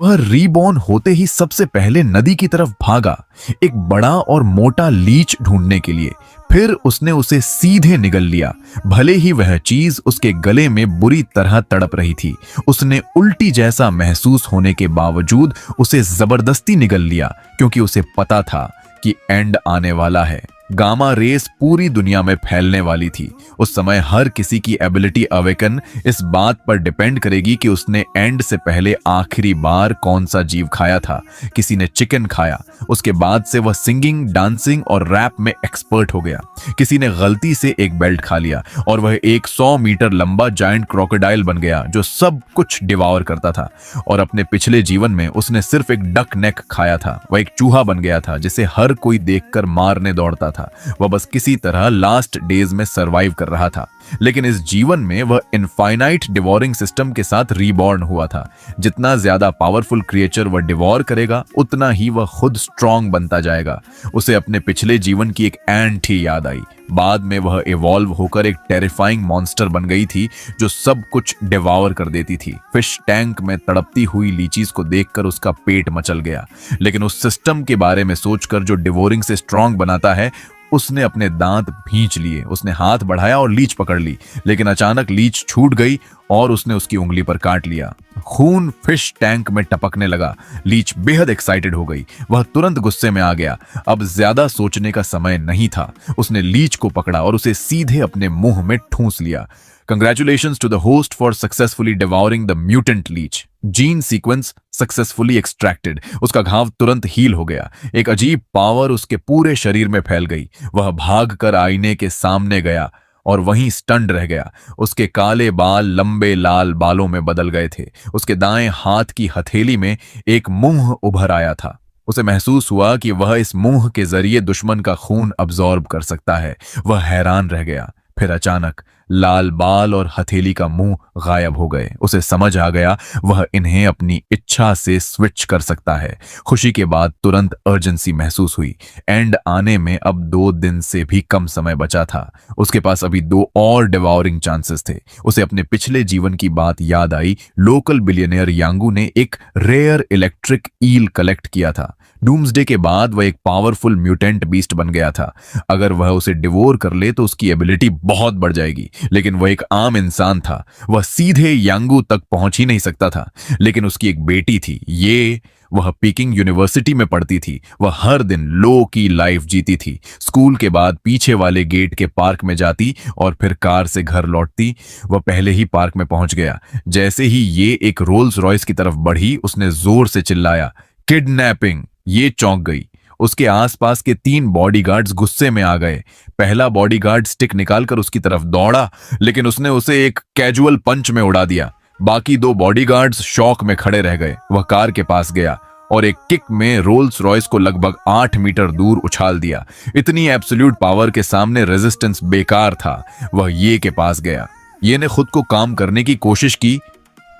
वह रीबॉर्न होते ही सबसे पहले नदी की तरफ भागा, एक बड़ा और मोटा लीच ढूंढने के लिए। फिर उसने उसे सीधे निगल लिया, भले ही वह चीज उसके गले में बुरी तरह तड़प रही थी। उसने उल्टी जैसा महसूस होने के बावजूद उसे जबरदस्ती निगल लिया, क्योंकि उसे पता था कि एंड आने वाला है। गामा रेस पूरी दुनिया में फैलने वाली थी। उस समय हर किसी की एबिलिटी अवेकन इस बात पर डिपेंड करेगी कि उसने एंड से पहले आखिरी बार कौन सा जीव खाया था। किसी ने चिकन खाया, उसके बाद से वह सिंगिंग, डांसिंग और रैप में एक्सपर्ट हो गया। किसी ने गलती से एक बेल्ट खा लिया और वह एक 100 मीटर लंबा जायंट क्रोकोडाइल बन गया जो सब कुछ डिवावर करता था। और अपने पिछले जीवन में उसने सिर्फ एक डक नेक खाया था। वह एक चूहा बन गया था जिसे हर कोई देखकर मारने दौड़ता था। वह बस किसी तरह लास्ट डेज में सरवाइव कर रहा था। लेकिन इस जीवन में वह इनफाइनाइट डिवोरिंग सिस्टम के साथ रीबॉर्न हुआ था। जितना ज्यादा पावरफुल क्रिएचर वह डिवोर करेगा, उतना ही वह खुद स्ट्रांग बनता जाएगा। उसे अपने पिछले जीवन की एक एंट ही याद आई। बाद में वह इवॉल्व होकर एक टेरिफाइंग मॉन्स्टर बन गई थी जो सब कुछ डिवोर कर देती थी। फिश टैंक में तड़पती हुई लीचीज को देखकर उसका पेट मचल गया। लेकिन उस सिस्टम के बारे में सोचकर जो डिवोरिंग से स्ट्रांग बनाता है, उसने अपने दांत भींच लिए। उसने हाथ बढ़ाया और लीच पकड़ ली, लेकिन अचानक लीच छूट गई और उसने उसकी उंगली पर काट लिया। खून फिश टैंक में टपकने लगा। लीच बेहद एक्साइटेड हो गई। वह तुरंत गुस्से में आ गया। अब ज्यादा सोचने का समय नहीं था। उसने लीच को पकड़ा और उसे सीधे अपने मुंह में ठूंस लिया। Congratulations to the host for successfully devouring the mutant leech. Gene sequence successfully extracted. उसका घाव तुरंत हील हो गया। एक अजीब पावर उसके पूरे शरीर में फैल गई। वह भागकर आईने के सामने गया और वहीं स्टंड रह गया। उसके काले बाल लंबे लाल बालों में बदल गए थे। उसके दाएं हाथ की हथेली में एक मुंह उभर आया था। उसे महसूस हुआ कि वह इस मुंह के जरिए दुश्मन का खून अब्सॉर्ब कर सकता है। वह हैरान रह गया। फिर अचानक लाल बाल और हथेली का मुंह गायब हो गए। उसे समझ आ गया वह इन्हें अपनी इच्छा से स्विच कर सकता है। खुशी के बाद तुरंत अर्जेंसी महसूस हुई। एंड आने में अब 2 दिन से भी कम समय बचा था। उसके पास अभी 2 और डिवोरिंग चांसेस थे। उसे अपने पिछले जीवन की बात याद आई। लोकल बिलियनियर यांगू ने एक रेयर इलेक्ट्रिक ईल कलेक्ट किया था। डूम्सडे के बाद वह एक पावरफुल म्यूटेंट बीस्ट बन गया था। अगर वह उसे डिवोर कर ले तो उसकी एबिलिटी बहुत बढ़ जाएगी। लेकिन वह एक आम इंसान था। वह सीधे यांगू तक पहुंच ही नहीं सकता था। लेकिन उसकी एक बेटी थी। वह पीकिंग यूनिवर्सिटी में पढ़ती थी। वह हर दिन लो की लाइफ जीती थी। स्कूल के बाद पीछे वाले गेट के पार्क में जाती और फिर कार से घर लौटती। वह पहले ही पार्क में पहुंच गया। जैसे ही ये एक रोल्स रॉयस की तरफ बढ़ी, उसने जोर से चिल्लाया, किडनैपिंग। ये चौंक गई। उसके आसपास के 3 बॉडीगार्ड्स गुस्से में आ गए। पहला बॉडीगार्ड स्टिक निकालकर उसकी तरफ दौड़ा, लेकिन उसने उसे एक कैजुअल पंच में उड़ा दिया। बाकी 2 बॉडीगार्ड्स शॉक में खड़े रह गए। वह कार के पास गया और एक किक में रोल्स रॉयस को लगभग 8 मीटर दूर उछाल दिया। इतनी एब्सोल्यूट पावर के सामने रेजिस्टेंस बेकार था। वह ये के पास गया। ये ने खुद को काम करने की कोशिश की।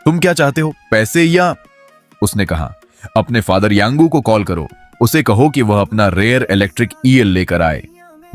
तुम क्या चाहते हो, पैसे या? उसने कहा, अपने फादर यांगू को कॉल करो। उसे कहो कि वह अपना रेयर इलेक्ट्रिक ईल लेकर आए।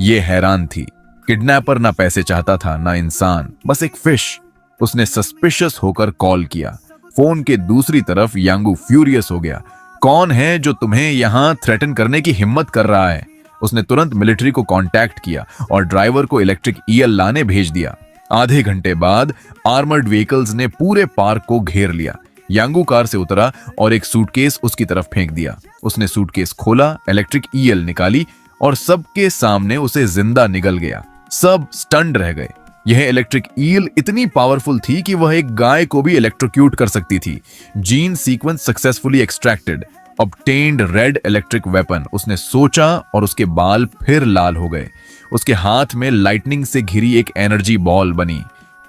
ये हैरान थी। किडनैपर ना पैसे चाहता था ना इंसान, बस एक फिश। उसने सस्पिशियस होकर कॉल किया। फोन के दूसरी तरफ यांगू फ्यूरियस हो गया। कौन है जो तुम्हें यहां थ्रेटन करने की हिम्मत कर रहा है? उसने तुरंत मिलिट्री को कांटेक्ट किया और ड्राइवर को इलेक्ट्रिक ईल लाने भेज दिया। आधे घंटे बाद आर्मर्ड व्हीकल्स ने पूरे पार्क को घेर लिया। यांगू कार से उतरा और एक सूटकेस उसकी तरफ फेंक दिया। उसने सूटकेस खोला, इलेक्ट्रिक ईल निकाली और सबके सामने उसे जिंदा निगल गया। सब स्टन्ड रह गए। यह इलेक्ट्रिक ईल इतनी पावरफुल थी कि वह एक गाय को भी इलेक्ट्रोक्यूट कर सकती थी। Gene sequence successfully extracted, obtained red electric weapon. उसने सोचा और उसके बाल फिर लाल हो गए। उसके हाथ में लाइटनिंग से घिरी एक एनर्जी बॉल बनी।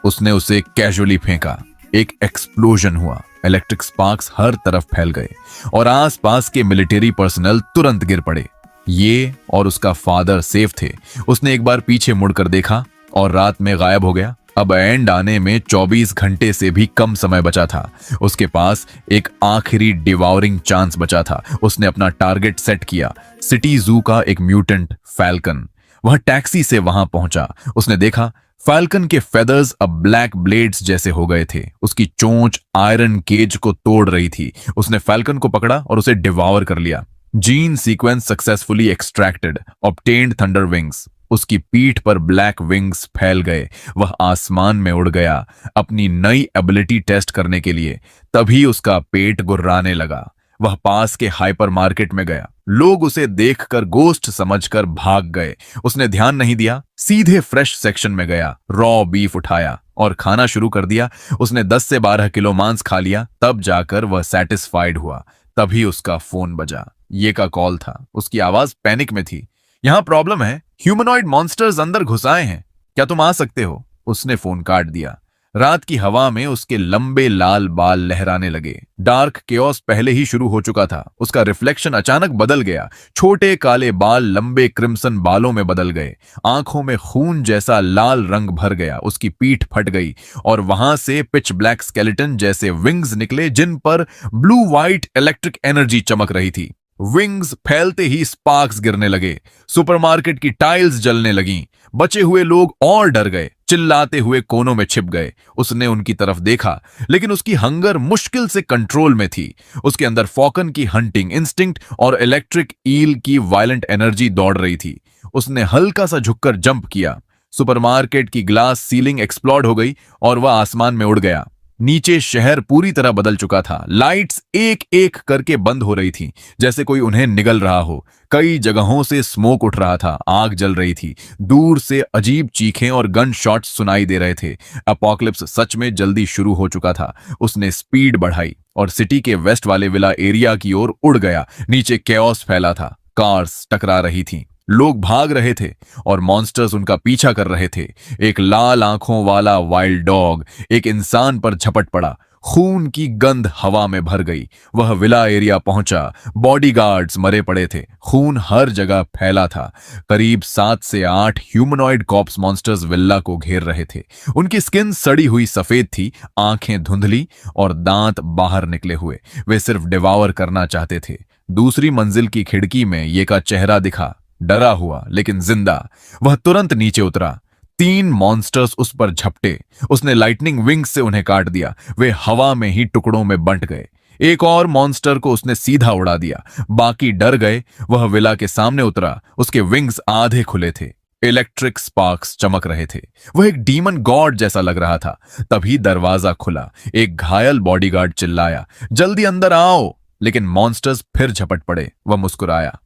उसने उसे कैजुअली फेंका। एक एक्सप्लोजन हुआ। इलेक्ट्रिक स्पार्क्स हर तरफ फैल गए और आसपास के मिलिट्री पर्सनल तुरंत गिर पड़े। ये और उसका फादर सेफ थे। उसने एक बार पीछे मुड़कर देखा और रात में गायब हो गया। अब एंड आने में 24 घंटे से भी कम समय बचा था। उसके पास एक आखिरी डिवोरिंग चांस बचा था। उसने अपना टारगेट सेट किया, सिटी जू का एक म्यूटेंट फैल्कन। वह टैक्सी से वहां पहुंचा। उसने देखा फैल्कन के फेदर्स अब ब्लैक ब्लेड्स जैसे हो गए थे। उसकी चोंच आयरन केज को तोड़ रही थी। उसने फैल्कन को पकड़ा और उसे डिवावर कर लिया। Gene sequence successfully extracted, obtained thunder wings. उसकी पीठ पर ब्लैक विंग्स फैल गए। वह आसमान में उड़ गया अपनी नई एबिलिटी टेस्ट करने के लिए। तभी उसका पेट गुर्राने लगा। वह पास के हाइपर मार्केट में गया। लोग उसे देखकर गोस्ट समझकर भाग गए। उसने ध्यान नहीं दिया, सीधे फ्रेश सेक्शन में गया, रॉ बीफ उठाया और खाना शुरू कर दिया। उसने 10 से 12 किलो मांस खा लिया। तब जाकर वह सेटिस्फाइड हुआ। तभी उसका फोन बजा। ये का कॉल था। उसकी आवाज पैनिक में थी। यहां प्रॉब्लम है, ह्यूमनॉइड मॉन्स्टर्स अंदर घुस आए हैं, क्या तुम आ सकते हो? उसने फोन काट दिया। रात की हवा में उसके लंबे लाल बाल लहराने लगे। डार्क केओस पहले ही शुरू हो चुका था। उसका रिफ्लेक्शन अचानक बदल गया। छोटे काले बाल लंबे क्रिम्सन बालों में बदल गए। आंखों में खून जैसा लाल रंग भर गया। उसकी पीठ फट गई और वहां से पिच ब्लैक स्केलेटन जैसे विंग्स निकले, जिन पर ब्लू व्हाइट इलेक्ट्रिक एनर्जी चमक रही थी। विंग्स फैलते ही स्पार्क्स गिरने लगे। सुपरमार्केट की टाइल्स जलने लगीं। बचे हुए लोग और डर गए, चिल्लाते हुए कोनों में छिप गए। उसने उनकी तरफ देखा, लेकिन उसकी हंगर मुश्किल से कंट्रोल में थी। उसके अंदर फॉकन की हंटिंग इंस्टिंक्ट और इलेक्ट्रिक ईल की वायलेंट एनर्जी दौड़ रही थी। उसने हल्का सा झुककर जंप किया। सुपरमार्केट की ग्लास सीलिंग एक्सप्लोड हो गई और वह आसमान में उड़ गया। नीचे शहर पूरी तरह बदल चुका था। लाइट्स एक एक करके बंद हो रही थी, जैसे कोई उन्हें निगल रहा हो। कई जगहों से स्मोक उठ रहा था, आग जल रही थी। दूर से अजीब चीखें और गन शॉट्स सुनाई दे रहे थे। अपोकलिप्स सच में जल्दी शुरू हो चुका था। उसने स्पीड बढ़ाई और सिटी के वेस्ट वाले विला एरिया की ओर उड़ गया। नीचे कैओस फैला था, कार्स टकरा रही थीं, लोग भाग रहे थे और मॉन्स्टर्स उनका पीछा कर रहे थे। एक लाल आंखों वाला वाइल्ड डॉग एक इंसान पर झपट पड़ा। खून की गंध हवा में भर गई। वह विला एरिया पहुंचा। बॉडीगार्ड्स मरे पड़े थे। खून हर जगह फैला था। करीब 7 से 8 ह्यूमनॉइड कॉप्स मॉन्स्टर्स विला को घेर रहे थे। उनकी स्किन सड़ी हुई सफेद थी, आंखें धुंधली और दांत बाहर निकले हुए। वे सिर्फ डिवावर करना चाहते थे। दूसरी मंजिल की खिड़की में ये का चेहरा दिखा, डरा हुआ लेकिन जिंदा। वह तुरंत नीचे उतरा। 3 मॉन्स्टर्स उस पर झपटे। उसने लाइटनिंग विंग्स से उन्हें काट दिया। वे हवा में ही टुकड़ों में बंट गए। एक और मॉन्स्टर को उसने सीधा उड़ा दिया। बाकी डर गए। वह विला के सामने उतरा। उसके विंग्स आधे खुले थे। इलेक्ट्रिक स्पार्क्स चमक रहे थे। वह एक डीमन गॉड जैसा लग रहा था। तभी दरवाजा खुला। एक घायल बॉडीगार्ड चिल्लाया, जल्दी अंदर आओ। लेकिन मॉन्स्टर्स फिर झपट पड़े। वह मुस्कुराया,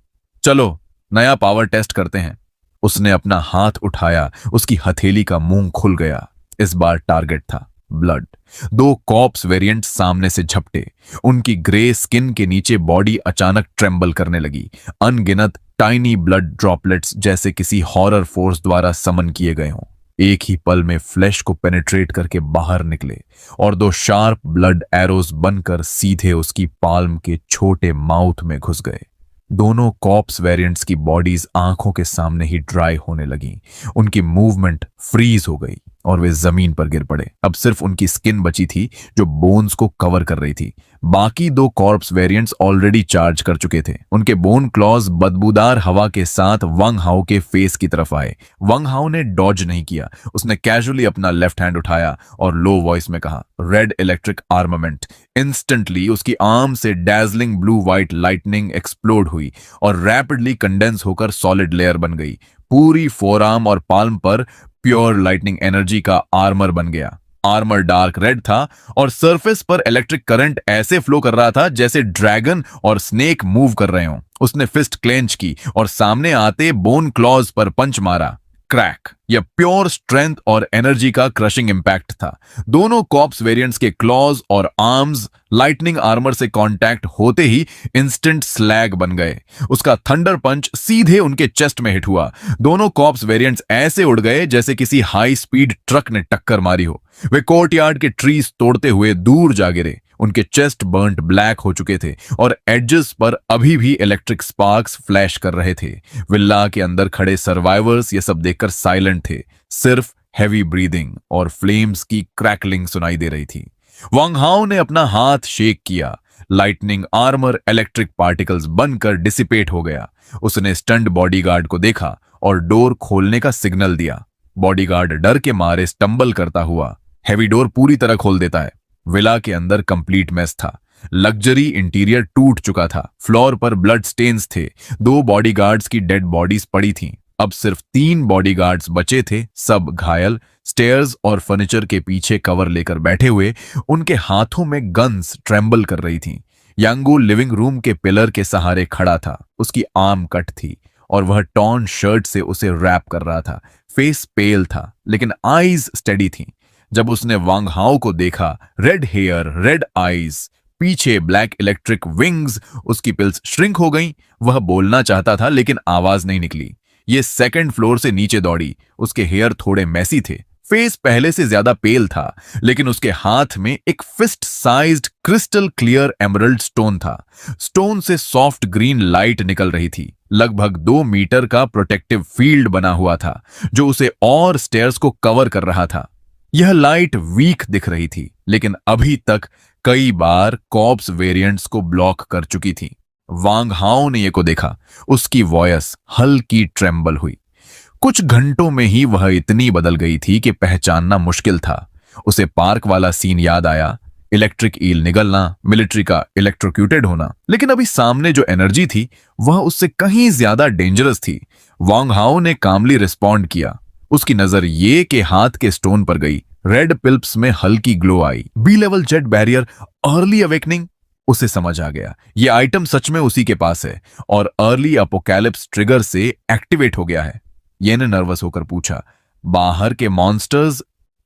चलो नया पावर टेस्ट करते हैं। उसने अपना हाथ उठाया। उसकी हथेली का मुंह खुल गया। इस बार टारगेट था ब्लड। 2 कॉप्स वेरिएंट सामने से झपटे। उनकी ग्रे स्किन के नीचे बॉडी अचानक ट्रेम्बल करने लगी। अनगिनत टाइनी ब्लड ड्रॉपलेट्स जैसे किसी हॉरर फोर्स द्वारा समन किए गए हों, एक ही पल में फ्लैश को पेनिट्रेट करके बाहर निकले और 2 शार्प ब्लड एरोज बनकर सीधे उसकी पाल्म के छोटे माउथ में घुस गए। दोनों कॉप्स वेरिएंट्स की बॉडीज आंखों के सामने ही ड्राई होने लगी। उनकी मूवमेंट फ्रीज हो गई और वे जमीन पर गिर पड़े। अब सिर्फ उनकी स्किन बची थी जो बोन्स को कवर कर रही थी। बाकी 2 कॉर्प्स वेरिएंट्स ऑलरेडी चार्ज कर चुके थे। उनके बोन क्लॉज बदबूदार हवा के साथ वंग हाउ के फेस की तरफ आए। वंग हाउ ने डॉज नहीं किया। उसने कैजुअली अपना लेफ्ट हैंड उठाया और लो वॉइस में कहा, रेड इलेक्ट्रिक आर्मामेंट। इंस्टेंटली उसकी आर्म से dazzling blue white lightning explode हुई और रैपिडली कंडेंस होकर सॉलिड लेयर बन गई। पूरी फोरआर्म और पाल्म पर प्योर लाइटनिंग एनर्जी का आर्मर बन गया। आर्मर डार्क रेड था और सरफेस पर इलेक्ट्रिक करंट ऐसे फ्लो कर रहा था जैसे ड्रैगन और स्नेक मूव कर रहे हों। उसने फिस्ट क्लेंच की और सामने आते बोन क्लॉज पर पंच मारा। क्रैक! यह प्योर स्ट्रेंथ और एनर्जी का क्रशिंग इंपैक्ट था। दोनों कॉप्स वेरिएंट्स के क्लॉज और आर्म्स लाइटनिंग आर्मर से कांटेक्ट होते ही इंस्टेंट स्लैग बन गए। उसका थंडर पंच सीधे उनके चेस्ट में हिट हुआ। दोनों कॉप्स वेरिएंट्स ऐसे उड़ गए जैसे किसी हाई स्पीड ट्रक ने टक्कर मारी हो। वे कोर्टयार्ड के ट्रीज तोड़ते हुए दूर जा गिरे। उनके चेस्ट बर्न्ट ब्लैक हो चुके थे और एडजेस पर अभी भी इलेक्ट्रिक स्पार्क्स फ्लैश कर रहे थे। विला के अंदर खड़े सर्वाइवर्स ये सब देखकर साइलेंट थे। सिर्फ हैवी ब्रीदिंग और फ्लेम्स की क्रैकलिंग सुनाई दे रही थी। वांग हाउ ने अपना हाथ शेक किया। लाइटनिंग आर्मर इलेक्ट्रिक पार्टिकल्स बनकर डिसिपेट हो गया। उसने स्टंड बॉडीगार्ड को देखा और डोर खोलने का सिग्नल दिया। बॉडीगार्ड डर के मारे स्टंबल करता हुआ हैवी डोर पूरी तरह खोल देता है। विला के अंदर कंप्लीट मेस था। लग्जरी इंटीरियर टूट चुका था। फ्लोर पर ब्लड स्टेन्स थे। 2 बॉडीगार्ड्स की डेड बॉडीज पड़ी थीं। अब सिर्फ 3 बॉडीगार्ड्स बचे थे, सब घायल। स्टेयर्स और फर्नीचर के पीछे कवर लेकर बैठे हुए, उनके हाथों में गन्स ट्रेम्बल कर रही थीं। यांगू लिविंग रूम के पिलर के सहारे खड़ा था। उसकी आर्म कट थी और वह टॉर्न शर्ट से उसे रैप कर रहा था। फेस पेल था लेकिन आईज स्टेडी थी। जब उसने वांग हाओ को देखा, रेड हेयर, रेड आईज, पीछे ब्लैक इलेक्ट्रिक विंग्स, उसकी पिल्स श्रिंक हो गईं। वह बोलना चाहता था लेकिन आवाज नहीं निकली। ये सेकंड फ्लोर से नीचे दौड़ी। उसके हेयर थोड़े मैसी थे। फेस पहले से ज्यादा पेल था लेकिन उसके हाथ में एक fist sized crystal clear emerald stone था। स्टोन से सॉफ्ट ग्रीन लाइट निकल रही थी। लगभग 2 मीटर का प्रोटेक्टिव फील्ड बना हुआ था जो उसे और स्टेयर्स को कवर कर रहा था। यह लाइट वीक दिख रही थी लेकिन अभी तक कई बार कॉर्प्स वेरिएंट्स को ब्लॉक कर चुकी थी। वांग हाओ ने ये को देखा। उसकी वॉयस हल्की ट्रेम्बल हुई। कुछ घंटों में ही वह इतनी बदल गई थी कि पहचानना मुश्किल था। उसे पार्क वाला सीन याद आया, इलेक्ट्रिक ईल निगलना, मिलिट्री का इलेक्ट्रोक्यूटेड होना। लेकिन अभी सामने जो एनर्जी थी वह उससे कहीं ज्यादा डेंजरस थी। वांग हाओ ने कामली रिस्पॉन्ड किया। उसकी नजर ये के हाथ के स्टोन पर गई। रेड पिल्प्स में हल्की ग्लो आई। B level jet barrier, early awakening. उसे समझ आ गया ये आइटम सच में उसी के पास है और अर्ली अपोकैलिप्स ट्रिगर से एक्टिवेट हो गया है। ये ने नर्वस होकर पूछा, बाहर के मॉन्स्टर्स?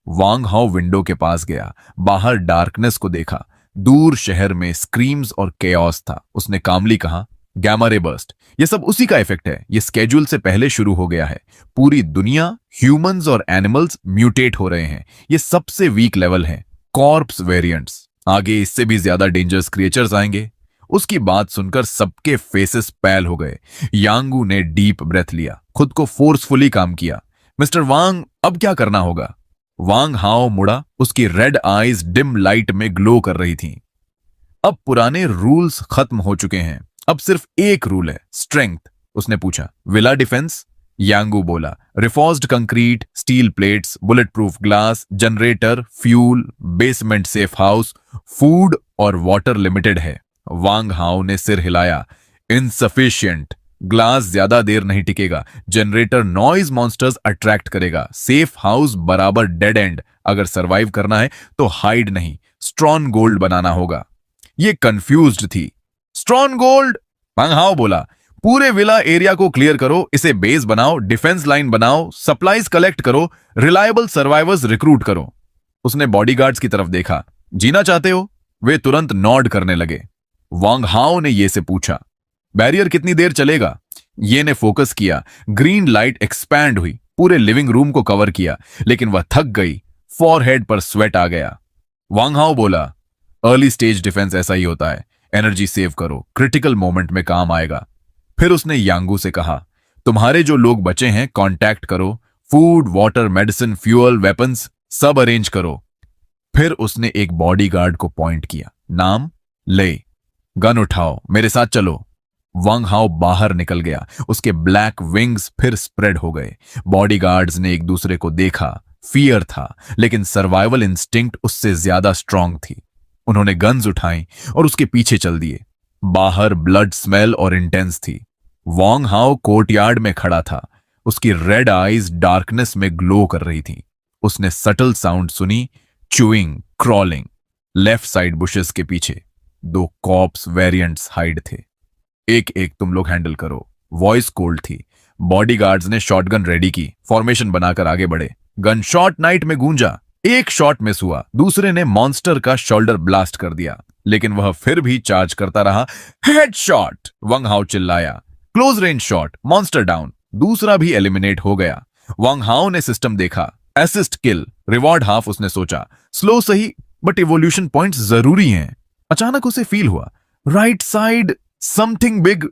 वांग हाओ विंडो के पास गया। बाहर डार्कनेस को देखा। दूर शहर में स्क्रीम्स और केओस था। उसने कामली कहा, गैमा रे बर्स्ट, ये सब उसी का इफेक्ट है। ये स्केड्यूल से पहले शुरू हो गया है। पूरी दुनिया, ह्यूमंस और एनिमल्स म्यूटेट हो रहे हैं। ये सबसे वीक लेवल है। Corps variants. आगे इससे भी ज्यादा डेंजरस क्रिएचर्स आएंगे। उसकी बात सुनकर सबके फेसेस पैल हो गए। यांगू ने डीप ब्रेथ लिया, खुद को फोर्सफुली काम किया। मिस्टर वांग, अब क्या करना होगा? वांग हाओ मुड़ा। उसकी रेड आईज डिम लाइट में ग्लो कर रही थीं। अब पुराने रूल्स खत्म हो चुके हैं। अब सिर्फ एक रूल है, स्ट्रेंथ। उसने पूछा, विला डिफेंस? यांगू बोला, reinforced concrete, steel plates, bullet proof glass, generator, fuel, basement safe house, food और वाटर लिमिटेड है। वांग हाओ ने सिर हिलाया, इनसफिशिएंट। ग्लास ज्यादा देर नहीं टिकेगा। जनरेटर नॉइज मॉन्स्टर्स अट्रैक्ट करेगा। सेफ हाउस बराबर डेड एंड। अगर सरवाइव करना है तो हाइड नहीं, स्ट्रॉन्ग गोल्ड बनाना होगा। ये कंफ्यूज्ड थी। Strong gold? वांग हाओ बोला, पूरे विला एरिया को क्लियर करो, इसे बेस बनाओ, डिफेंस लाइन बनाओ, सप्लाईज कलेक्ट करो, रिलायबल सर्वाइवर्स रिक्रूट करो। उसने बॉडीगार्ड्स की तरफ देखा, जीना चाहते हो? वे तुरंत नॉड करने लगे। वांग हाओ ने ये से पूछा, बैरियर कितनी देर चलेगा? ये ने फोकस किया। ग्रीन लाइट एक्सपैंड हुई, पूरे लिविंग रूम को कवर किया, लेकिन वह थक गई। फॉरहेड पर स्वेट आ गया। वांग हाओ बोला, अर्ली स्टेज डिफेंस ऐसा ही होता है। एनर्जी सेव करो, क्रिटिकल मोमेंट में काम आएगा। फिर उसने यांगू से कहा, तुम्हारे जो लोग बचे हैं कांटेक्ट करो, food, water, medicine, fuel, weapons सब अरेंज करो। फिर उसने एक बॉडीगार्ड को पॉइंट किया, नाम ले, गन उठाओ, मेरे साथ चलो। वांग हाओ बाहर निकल गया। उसके ब्लैक विंग्स फिर स्प्रेड हो गए। बॉडीगार्ड्स ने एक दूसरे को देखा। फियर था लेकिन सर्वाइवल इंस्टिंक्ट उससे ज्यादा स्ट्रांग थी। उन्होंने गन्स उठाई और उसके पीछे चल दिए। बाहर ब्लड स्मेल और इंटेंस थी। वांग हाओ कोर्टयार्ड में खड़ा था। उसकी रेड आईज डार्कनेस में ग्लो कर रही थी। उसने सटल साउंड सुनी, chewing, crawling. Left side bushes के पीछे 2 कॉप्स वेरिएंट्स हाइड थे। एक एक तुम लोग हैंडल करो। वॉइस कोल्ड थी। बॉडीगार्ड्स ने शॉटगन रेडी की, फॉर्मेशन बनाकर आगे बढ़े। गन शॉट नाइट में गूंजा। एक शॉट मिस हुआ। दूसरे ने मॉन्स्टर का शोल्डर ब्लास्ट कर दिया, लेकिन वह फिर भी चार्ज करता रहा। हेडशॉट! वांग हाओ चिल्लाया। Close range shot, monster down. दूसरा भी एलिमिनेट हो गया। वांग हाओ ने सिस्टम देखा, असिस्ट किल, रिवॉर्ड हाफ। उसने सोचा, स्लो सही बट इवोल्यूशन पॉइंट्स जरूरी हैं। अचानक उसे फील हुआ, राइट साइड समथिंग बिग।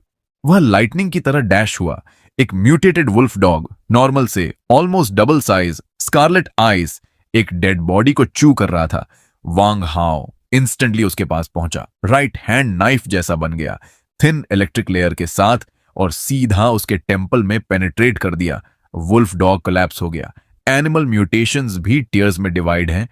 वह लाइटनिंग की तरह डैश हुआ। एक म्यूटेटेड वुल्फ डॉग, नॉर्मल से almost double size, scarlet eyes, एक डेड बॉडी को चू कर रहा था। वांग हाओ इंस्टेंटली उसके पास पहुंचा। राइट हैंड नाइफ जैसा बन गया, थिन इलेक्ट्रिक लेयर के साथ, और सीधा उसके टेम्पल में पेनिट्रेट कर दिया। वुल्फ डॉग कोलैप्स हो गया। एनिमल म्यूटेशंस भी टीयर्स में डिवाइड हैं।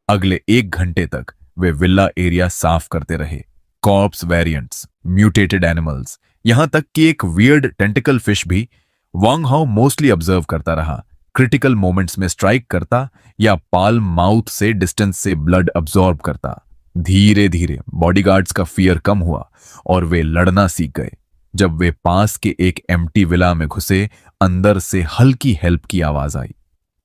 अगले 1 घंटे तक वे विला एरिया साफ करते रहे। कॉर्प्स वेरिएंट्स, म्यूटेटेड एनिमल्स, यहां तक कि एक वियर्ड टेंटिकल फिश भी। वांग हाउ मोस्टली ऑब्जर्व करता रहा, क्रिटिकल मोमेंट्स में स्ट्राइक करता या पाल्म माउथ से डिस्टेंस से ब्लड अब्सॉर्ब करता। धीरे धीरे बॉडीगार्ड्स का फियर कम हुआ और वे लड़ना सीख गए। जब वे पास के एक एम्प्टी विला में घुसे, अंदर से हल्की हेल्प की आवाज आई।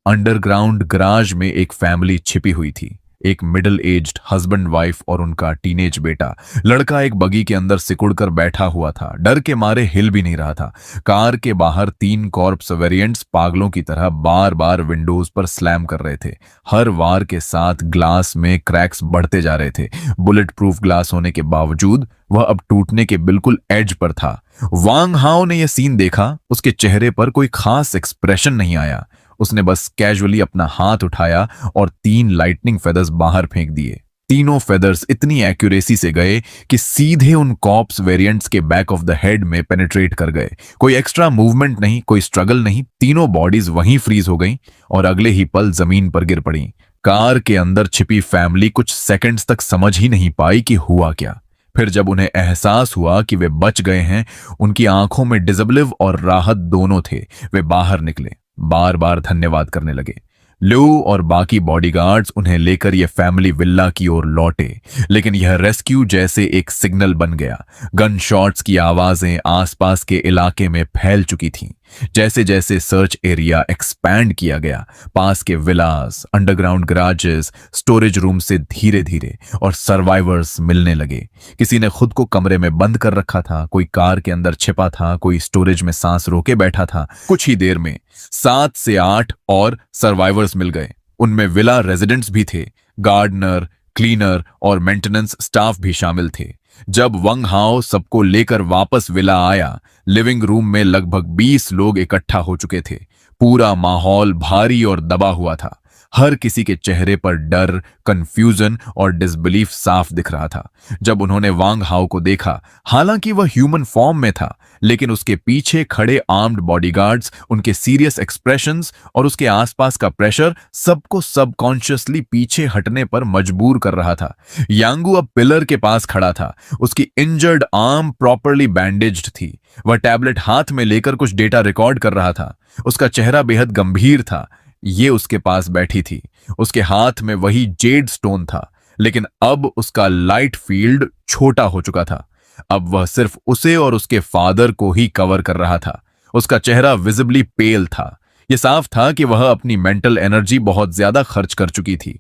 अंडरग्राउंड गराज में एक फैमिली छिपी हुई थी। एक मिडिल एज्ड हस्बैंड वाइफ और उनका टीनेज बेटा। लड़का एक बगी के अंदर सिकुड़कर बैठा हुआ था, डर के मारे हिल भी नहीं रहा था। कार के बाहर 3 कॉर्प्स वेरिएंट्स पागलों की तरह बार बार विंडोज पर स्लैम कर रहे थे। हर वार के साथ ग्लास में क्रैक्स बढ़ते जा रहे थे। बुलेट प्रूफ ग्लास होने के बावजूद वह अब टूटने के बिल्कुल एज पर था। वांग हाओ ने यह सीन देखा। उसके चेहरे पर कोई खास एक्सप्रेशन नहीं आया। उसने बस कैजुअली अपना हाथ उठाया और 3 लाइटनिंग फेदर्स बाहर फेंक दिए। तीनों फेदर्स इतनी एक्यूरेसी से गए कि सीधे उन कॉप्स वेरिएंट्स के बैक ऑफ द हेड में पेनिट्रेट कर गए। कोई एक्स्ट्रा मूवमेंट नहीं, कोई स्ट्रगल नहीं, तीनों बॉडीज वहीं फ्रीज हो गईं और अगले ही पल जमीन पर गिर पड़ी। कार के अंदर छिपी फैमिली कुछ सेकंड्स तक समझ ही नहीं पाई कि हुआ क्या। फिर जब उन्हें एहसास हुआ कि वे बच गए हैं, उनकी आंखों में डिसबिलीव और राहत दोनों थे। वे बाहर निकले, बार बार धन्यवाद करने लगे। ल्यू और बाकी बॉडीगार्ड्स उन्हें लेकर यह फैमिली विला की ओर लौटे, लेकिन यह रेस्क्यू जैसे एक सिग्नल बन गया। गन शॉट्स की आवाजें आसपास के इलाके में फैल चुकी थीं। जैसे जैसे सर्च एरिया एक्सपैंड किया गया, पास के विलास, अंडरग्राउंड गराजेस, स्टोरेज रूम से धीरे धीरे और सर्वाइवर्स मिलने लगे। किसी ने खुद को कमरे में बंद कर रखा था, कोई कार के अंदर छिपा था, कोई स्टोरेज में सांस रोके बैठा था। कुछ ही देर में 7 से 8 और सर्वाइवर्स मिल गए। उनमें विला रेजिडेंट्स भी थे, गार्डनर, क्लीनर और मेंटेनेंस स्टाफ भी शामिल थे। जब वंग हाओ सबको लेकर वापस विला आया, लिविंग रूम में लगभग 20 लोग इकट्ठा हो चुके थे। पूरा माहौल भारी और दबा हुआ था। हर किसी के चेहरे पर डर, कंफ्यूजन और डिसबिलीफ साफ दिख रहा था। जब उन्होंने वांग हाओ को देखा, हालांकि वह ह्यूमन फॉर्म में था, लेकिन उसके पीछे खड़े आर्म्ड बॉडीगार्ड्स, उनके सीरियस एक्सप्रेशंस और उसके आसपास का प्रेशर सबको सबकॉन्शियसली पीछे हटने पर मजबूर कर रहा था। यांगू अब पिलर के पास खड़ा था। उसकी इंजर्ड आर्म प्रॉपरली बैंडेज्ड थी। वह टैबलेट हाथ में लेकर कुछ डेटा रिकॉर्ड कर रहा था। उसका चेहरा बेहद गंभीर था। ये उसके पास बैठी थी। उसके हाथ में वही जेड स्टोन था, लेकिन अब उसका लाइट फील्ड छोटा हो चुका था। अब वह सिर्फ उसे और उसके फादर को ही कवर कर रहा था। उसका चेहरा विजिबली पेल था। यह साफ था कि वह अपनी मेंटल एनर्जी बहुत ज्यादा खर्च कर चुकी थी।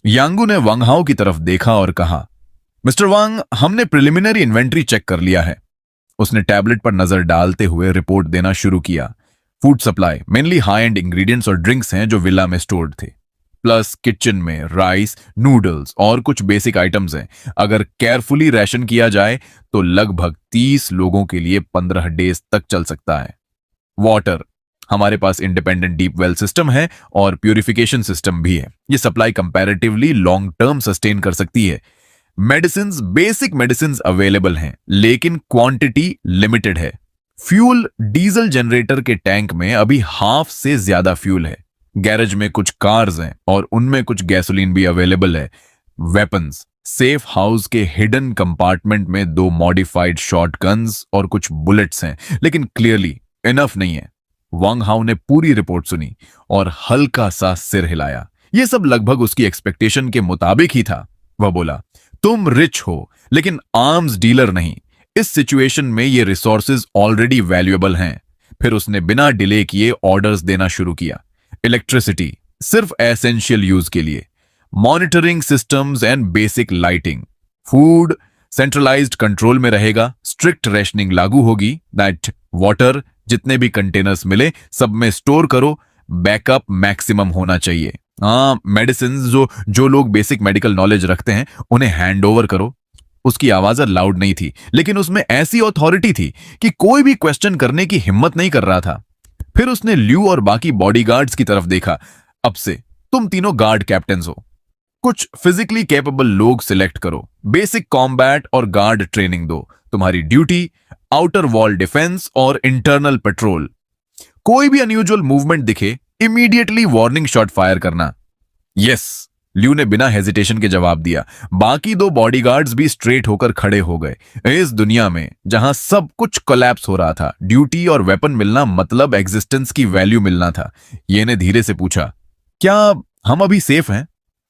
यांगू ने वांग हाओ की तरफ देखा और कहा, मिस्टर वांग, हमने प्रिलिमिनरी इन्वेंट्री चेक कर लिया है। उसने टैबलेट पर नजर डालते हुए रिपोर्ट देना शुरू किया। Food supply mainly high and ingredients और ड्रिंक्स हैं जो विला में स्टोर्ड थे, प्लस किचन में राइस, नूडल्स और कुछ बेसिक आइटम्स हैं। अगर केयरफुली राशन किया जाए तो लगभग 30 लोगों के लिए 15 डेज तक चल सकता है। वाटर, हमारे पास इंडिपेंडेंट डीप वेल सिस्टम है और प्यूरिफिकेशन सिस्टम भी है। ये supply comparatively long term sustain कर सकती है। मेडिसिन, बेसिक मेडिसिन अवेलेबल हैं, लेकिन क्वांटिटी लिमिटेड है। फ्यूल, डीजल जनरेटर के टैंक में अभी हाफ से ज्यादा फ्यूल है। गैरेज में कुछ कार्स हैं और उनमें कुछ गैसोलीन भी अवेलेबल है। वेपन्स, सेफ हाउस के हिडन कंपार्टमेंट में 2 मॉडिफाइड शॉटगन्स और कुछ बुलेट्स हैं, लेकिन क्लियरली इनफ नहीं है। वांग हाओ ने पूरी रिपोर्ट सुनी और हल्का सा सिर हिलाया। यह सब लगभग उसकी एक्सपेक्टेशन के मुताबिक ही था। वह बोला, तुम रिच हो लेकिन आर्म्स डीलर नहीं। इस सिचुएशन में ये रिसोर्सेज ऑलरेडी वैल्यूएबल हैं। फिर उसने बिना डिले किए ऑर्डर्स देना शुरू किया। इलेक्ट्रिसिटी सिर्फ एसेंशियल यूज के लिए, monitoring systems and basic lighting. Food centralised control में रहेगा, स्ट्रिक्ट रेशनिंग लागू होगी। दैट वाटर, जितने भी कंटेनर्स मिले सब में स्टोर करो। बैकअप मैक्सिमम होना चाहिए। मेडिसिन, जो लोग बेसिक मेडिकल नॉलेज रखते हैं उन्हें हैंड ओवर करो। उसकी आवाज लाउड नहीं थी, लेकिन उसमें ऐसी अथॉरिटी थी कि कोई भी क्वेश्चन करने की हिम्मत नहीं कर रहा था। फिर उसने ल्यू और बाकी बॉडीगार्ड्स की तरफ देखा। अब से तुम तीनों गार्ड कैप्टन्स हो। कुछ फिजिकली कैपेबल लोग सिलेक्ट करो। बेसिक कॉम्बैट और गार्ड ट्रेनिंग दो। तुम्हारी ड्यूटी आउटर वॉल डिफेंस और इंटरनल पेट्रोल। कोई भी अनयूजुअल मूवमेंट दिखे इमीडिएटली वार्निंग शॉट फायर करना। यस, ल्यू ने बिना हेजिटेशन के जवाब दिया। बाकी दो बॉडीगार्ड्स भी स्ट्रेट होकर खड़े हो गए। इस दुनिया में जहां सब कुछ कोलैप्स हो रहा था, ड्यूटी और वेपन मिलना मतलब एग्जिस्टेंस की वैल्यू मिलना था। ये ने धीरे से पूछा, क्या हम अभी सेफ हैं?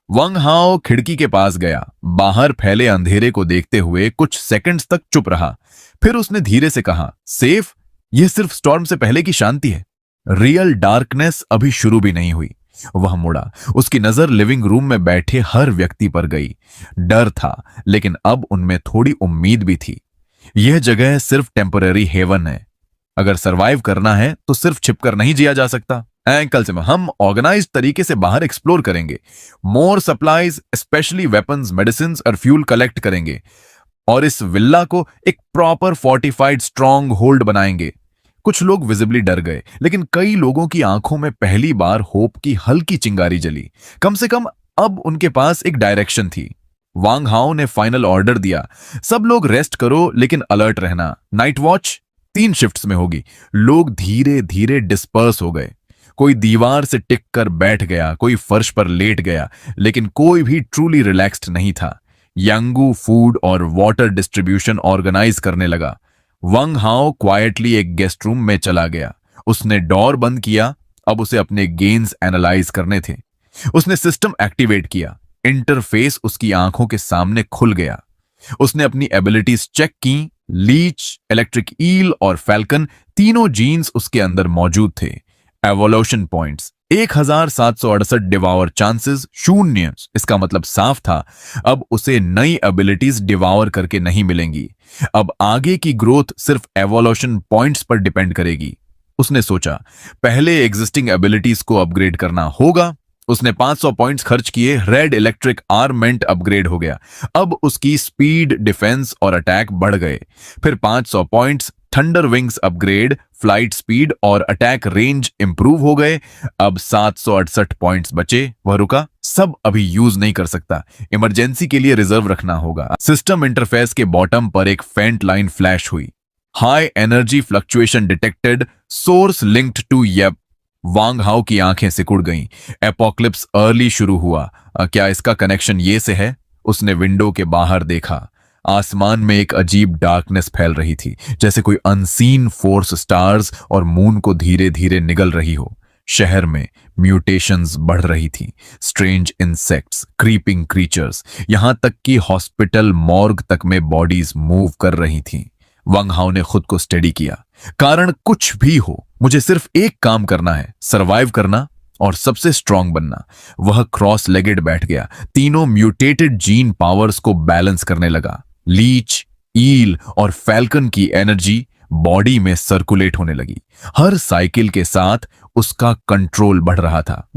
वंग हाओ खिड़की के पास गया, बाहर फैले अंधेरे को देखते हुए कुछ सेकंड्स तक चुप रहा। फिर उसने धीरे से कहा, सेफ? यह सिर्फ स्टॉर्म से पहले की शांति है। रियल डार्कनेस अभी शुरू भी नहीं हुई। वह मुड़ा, उसकी नजर लिविंग रूम में बैठे हर व्यक्ति पर गई। डर था, लेकिन अब उनमें थोड़ी उम्मीद भी थी। यह जगह सिर्फ टेम्पररी हेवन है। अगर सरवाइव करना है तो सिर्फ छिपकर नहीं जिया जा सकता। कल से हम ऑर्गेनाइज्ड तरीके से बाहर एक्सप्लोर करेंगे, मोर सप्लाईज, स्पेशली वेपन्स, मेडिसिन और फ्यूल कलेक्ट करेंगे, और इस विल्ला को एक प्रॉपर फोर्टिफाइड स्ट्रॉन्ग होल्ड बनाएंगे। कुछ लोग विजिबली डर गए, लेकिन कई लोगों की आंखों में पहली बार होप की हल्की चिंगारी जली। कम से कम अब उनके पास एक डायरेक्शन थी। वांग हाओ ने फाइनल ऑर्डर दिया, सब लोग रेस्ट करो, लेकिन अलर्ट रहना। नाइट वॉच 3 शिफ्ट्स में होगी। लोग धीरे धीरे डिस्पर्स हो गए। कोई दीवार से टिक कर बैठ गया, कोई फर्श पर लेट गया, लेकिन कोई भी ट्रूली रिलैक्स्ड नहीं था। यांगू फूड और वाटर डिस्ट्रीब्यूशन ऑर्गेनाइज करने लगा। वंग हाओ क्वाइटली एक गेस्ट रूम में चला गया। उसने डोर बंद किया। अब उसे अपने गेन्स एनालाइज करने थे। उसने सिस्टम एक्टिवेट किया। इंटरफेस उसकी आंखों के सामने खुल गया। उसने अपनी एबिलिटीज चेक की। लीच, इलेक्ट्रिक ईल और फैल्कन, तीनों जीन्स उसके अंदर मौजूद थे। Evolution points 1768 devour chances 0। इसका मतलब साफ था, अब उसे नई एबिलिटीज डिवावर करके नहीं मिलेंगी। अब आगे की ग्रोथ सिर्फ एवोल्यूशन पॉइंट्स पर डिपेंड करेगी। उसने सोचा, पहले एग्जिस्टिंग एबिलिटीज को अपग्रेड करना होगा। उसने 500 पॉइंट्स खर्च किए। रेड इलेक्ट्रिक आर्मेंट अपग्रेड हो गया। अब उसकी स्पीड, डिफेंस और अटैक बढ़ गए। फिर 500 points thunder wings upgrade, flight speed और अटैक रेंज इंप्रूव हो गए। अब 768 पॉइंट्स बचे। वह रुका, सब अभी यूज नहीं कर सकता, इमरजेंसी के लिए रिजर्व रखना होगा। सिस्टम इंटरफेस के बॉटम पर एक फेंट लाइन फ्लैश हुई। High energy fluctuation detected, source linked to येप। वांग हाओ की आंखें सिकुड़ गईं। एपोक्लिप्स अर्ली शुरू हुआ। क्या इसका कनेक्शन ये से है? उसने विंडो के बाहर देखा। आसमान में एक अजीब डार्कनेस फैल रही थी, जैसे कोई अनसीन फोर्स स्टार्स और मून को धीरे धीरे निगल रही हो। शहर में म्यूटेशंस बढ़ रही थी। स्ट्रेंज इंसेक्ट्स, क्रीपिंग क्रीचर्स, यहां तक कि हॉस्पिटल मॉर्ग तक में बॉडीज मूव कर रही थीं। वंग हाओ ने खुद को स्टडी किया। कारण कुछ भी हो, मुझे सिर्फ एक काम करना है, सरवाइव करना और सबसे स्ट्रांग बनना। वह क्रॉस लेगेड बैठ गया। तीनों म्यूटेटेड जीन पावर्स को बैलेंस करने लगा। लीच, ईल और फैल्कन की एनर्जी बॉडी में सर्कुलेट होने लगी। हर साइकिल के साथ उसका कंट्रोल बढ़ रहा था।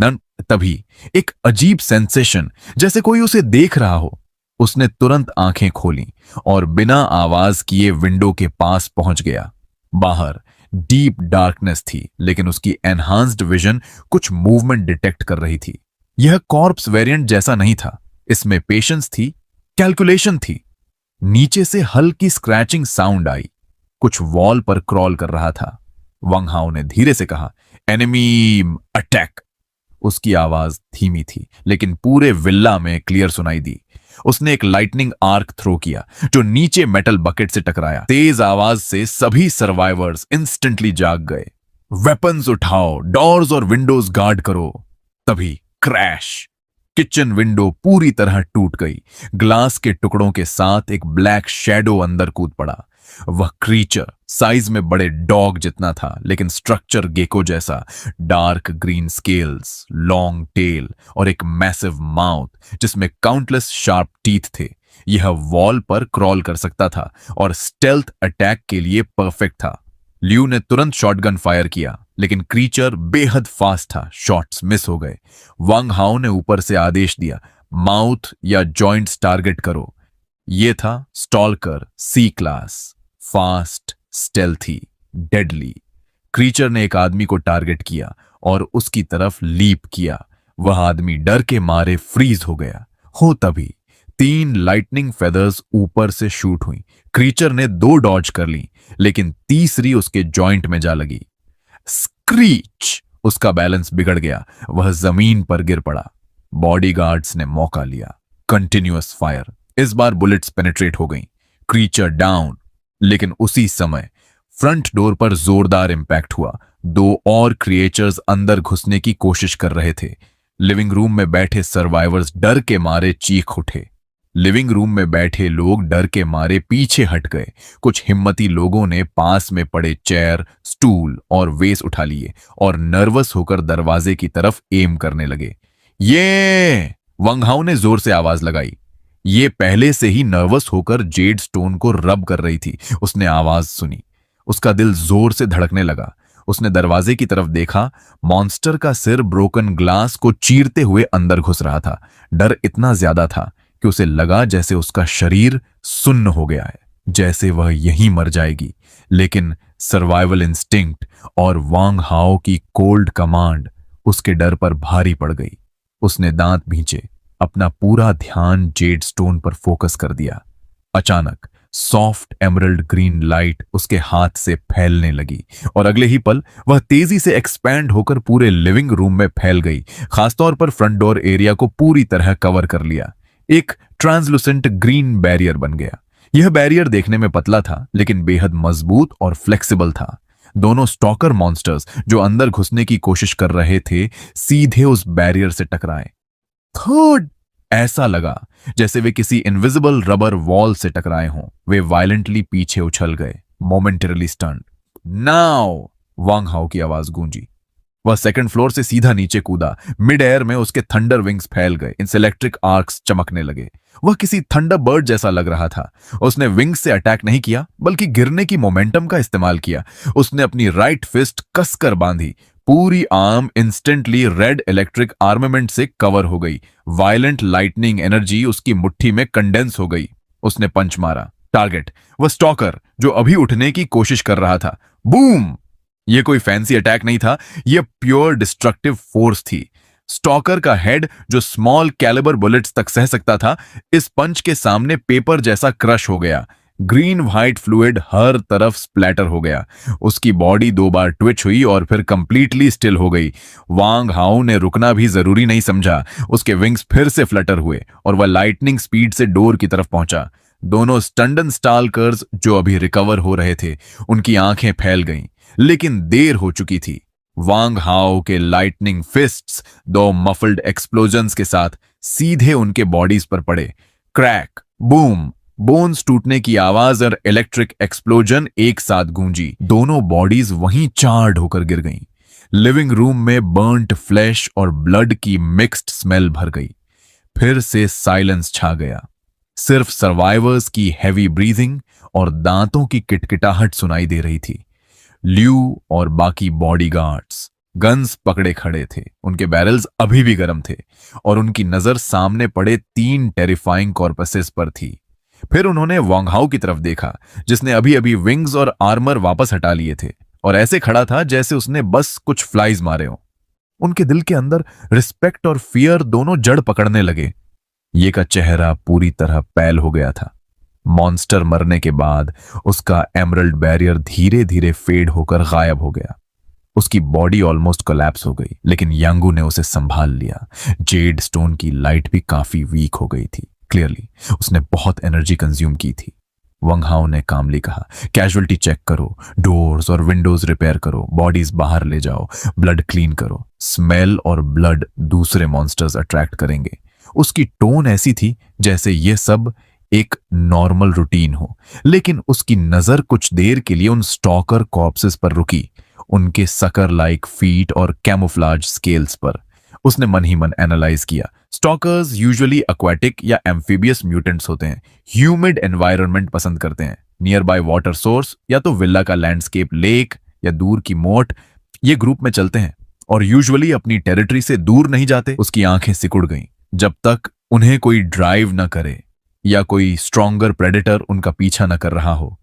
तभी एक अजीब सेंसेशन, जैसे कोई उसे देख रहा हो। उसने तुरंत आंखें खोली और बिना आवाज किए विंडो के पास पहुंच गया। बाहर डीप डार्कनेस थी, लेकिन उसकी एनहांस्ड विजन कुछ मूवमेंट डिटेक्ट कर रही थी। यह कॉर्प्स वेरिएंट जैसा नहीं था। इसमें पेशेंस थी, कैलकुलेशन थी। नीचे से हल्की स्क्रैचिंग साउंड आई। कुछ वॉल पर क्रॉल कर रहा था। वंग हाओ ने धीरे से कहा, एनिमी अटैक। उसकी आवाज धीमी थी, लेकिन पूरे विल्ला में क्लियर सुनाई दी। उसने एक लाइटनिंग आर्क थ्रो किया, जो नीचे मेटल बकेट से टकराया। तेज आवाज से सभी सर्वाइवर्स इंस्टेंटली जाग गए। वेपन्स उठाओ, डोर्स और विंडोज गार्ड करो। तभी क्रैश! किचन विंडो पूरी तरह टूट गई। ग्लास के टुकड़ों के साथ एक ब्लैक शैडो अंदर कूद पड़ा। वह क्रीचर साइज में बड़े डॉग जितना था, लेकिन स्ट्रक्चर गेको जैसा। Dark green scales, long tail और एक मैसिव माउथ जिसमें काउंटलेस शार्प टीथ थे। यह वॉल पर क्रॉल कर सकता था और स्टेल्थ अटैक के लिए परफेक्ट था। ल्यू ने तुरंत शॉटगन फायर किया, लेकिन क्रीचर बेहद फास्ट था। शॉट्स मिस हो गए। वांग हाओ ने ऊपर से आदेश दिया, माउथ या जॉइंट्स टारगेट करो। यह था stalker C class, fast, stealthy, deadly. Creature ने एक आदमी को टारगेट किया और उसकी तरफ लीप किया। वह आदमी डर के मारे फ्रीज हो गया। तभी 3 लाइटनिंग फेदर्स ऊपर से शूट हुई। क्रीचर ने 2 डॉज कर ली, लेकिन तीसरी उसके जॉइंट में जा लगी। स्क्रीच! उसका बैलेंस बिगड़ गया, वह जमीन पर गिर पड़ा। बॉडीगार्ड्स ने मौका लिया। Continuous fire. इस बार बुलेट्स पेनिट्रेट हो गईं। Creature down. लेकिन उसी समय फ्रंट डोर पर जोरदार इंपैक्ट हुआ। दो और क्रिएचर्स अंदर घुसने की कोशिश कर रहे थे। लिविंग रूम में बैठे सर्वाइवर्स डर के मारे चीख उठे। लिविंग रूम में बैठे लोग डर के मारे पीछे हट गए। कुछ हिम्मती लोगों ने पास में पड़े चेयर, स्टूल और वेस उठा लिए और नर्वस होकर दरवाजे की तरफ एम करने लगे। ये वंग हाउ ने जोर से आवाज लगाई। ये पहले से ही नर्वस होकर जेड स्टोन को रब कर रही थी। उसने आवाज सुनी। उसका दिल जोर से धड़कने लगा। उसने दरवाजे की तरफ देखा। मॉन्स्टर का सिर ब्रोकन ग्लास को चीरते हुए अंदर घुस रहा था। डर इतना ज्यादा था कि उसे लगा जैसे उसका शरीर सुन्न हो गया है, जैसे वह यहीं मर जाएगी। लेकिन सर्वाइवल इंस्टिंक्ट और वांग हाओ की कोल्ड कमांड उसके डर पर भारी पड़ गई। उसने दांत भींचे, अपना पूरा ध्यान जेड स्टोन पर फोकस कर दिया। अचानक सॉफ्ट एमरल्ड ग्रीन लाइट उसके हाथ से फैलने लगी और अगले ही पल वह तेजी से एक्सपैंड होकर पूरे लिविंग रूम में फैल गई। खासतौर पर फ्रंट डोर एरिया को पूरी तरह कवर कर लिया। एक ट्रांसलूसेंट ग्रीन बैरियर बन गया। यह बैरियर देखने में पतला था लेकिन बेहद मजबूत और फ्लेक्सिबल था। दोनों स्टॉकर मॉन्स्टर्स जो अंदर घुसने की कोशिश कर रहे थे सीधे उस बैरियर से टकराए। थर्ड, ऐसा लगा जैसे वे किसी इनविजिबल रबर वॉल से टकराए हों। वे वायलेंटली पीछे उछल गए, मोमेंटरली स्टन्ड। नाउ, वांग हाओ की आवाज गूंजी। वह सेकंड फ्लोर से सीधा नीचे कूदा। मिड एयर में उसके थंडर विंग्स फैल गए। इलेक्ट्रिक आर्क्स चमकने लगे। वह किसी थंडर बर्ड जैसा लग रहा था। उसने विंग्स से अटैक नहीं किया बल्कि गिरने की मोमेंटम का इस्तेमाल किया। उसने अपनी राइट फिस्ट कसकर बांधी। पूरी arm instantly red electric armament से कवर हो गई। वायलेंट लाइटनिंग एनर्जी उसकी मुट्ठी में कंडेंस हो गई। उसने पंच मारा। टारगेट वह स्टॉकर जो अभी उठने की कोशिश कर रहा था। बूम! यह कोई फैंसी अटैक नहीं था, यह प्योर डिस्ट्रक्टिव फोर्स थी। स्टॉकर का हेड जो स्मॉल कैलिबर बुलेट्स तक सह सकता था, इस पंच के सामने पेपर जैसा क्रश हो गया। ग्रीन व्हाइट फ्लूइड हर तरफ स्प्लैटर हो गया। उसकी बॉडी 2 बार ट्विच हुई और फिर कंप्लीटली स्टिल हो गई। वांग हाउ ने रुकना भी जरूरी नहीं समझा। उसके विंग्स फिर से फ्लटर हुए और वह लाइटनिंग स्पीड से डोर की तरफ पहुंचा। दोनों स्टंडन स्टालकर्स जो अभी रिकवर हो रहे थे, उनकी आंखें फैल गईं, लेकिन देर हो चुकी थी। वांग हाओ के लाइटनिंग फिस्ट्स 2 मफल्ड एक्सप्लोजन्स के साथ सीधे उनके बॉडीज पर पड़े। क्रैक, बूम, बोन्स टूटने की आवाज और इलेक्ट्रिक एक्सप्लोजन एक साथ गूंजी। दोनों बॉडीज वहीं चार्ड होकर गिर गईं। लिविंग रूम में बर्न्ट फ्लैश और ब्लड की मिक्स्ड स्मेल भर गई। फिर से साइलेंस छा गया। सिर्फ सर्वाइवर्स की हैवी ब्रीथिंग और दांतों की किटकिटाहट सुनाई दे रही थी। ल्यू और बाकी बॉडीगार्ड्स गन्स पकड़े खड़े थे। उनके बैरल्स अभी भी गर्म थे और उनकी नजर सामने पड़े 3 टेरिफाइंग कॉर्पसेस पर थी। फिर उन्होंने वांग हाओ की तरफ देखा, जिसने अभी अभी विंग्स और आर्मर वापस हटा लिए थे और ऐसे खड़ा था जैसे उसने बस कुछ फ्लाइज मारे हों। उनके दिल के अंदर रिस्पेक्ट और फियर दोनों जड़ पकड़ने लगे। ये का चेहरा पूरी तरह पैल हो गया था। मॉन्स्टर मरने के बाद उसका एमरल्ड बैरियर धीरे धीरे फेड होकर गायब हो गया। उसकी बॉडी ऑलमोस्ट कोलैप्स हो गई, लेकिन यांगू ने उसे संभाल लिया। जेड स्टोन की लाइट भी काफी वीक हो गई थी। क्लियरली उसने बहुत एनर्जी कंज्यूम की थी। वांग हाओ ने कामली कहा, कैजुअलिटी चेक करो, डोर्स और विंडोज रिपेयर करो, बॉडीज बाहर ले जाओ, ब्लड क्लीन करो। स्मेल और ब्लड दूसरे मॉन्स्टर्स अट्रैक्ट करेंगे। उसकी टोन ऐसी थी जैसे यह सब एक नॉर्मल रूटीन हो, लेकिन उसकी नजर कुछ देर के लिए उन स्टॉकर कॉर्प्सेस पर रुकी, उनके सकर लाइक फीट और कैमोफ्लाज स्केल्स पर। उसने मन ही मन एनालाइज किया। स्टॉकर्स यूजुअली एक्वाटिक या एम्फीबियस म्यूटेंट्स होते हैं। ह्यूमिड एनवायरनमेंट पसंद करते हैं। नियर बाय वाटर सोर्स या तो विला का लैंडस्केप, लेक या दूर की मोट, ये ग्रुप में चलते हैं और यूजुअली अपनी टेरिटरी से दूर नहीं जाते। उसकी आंखें सिकुड़ गईं। जब तक उन्हें कोई ड्राइव न करे या कोई स्ट्रॉन्गर प्रेडेटर उनका पीछा न कर रहा हो।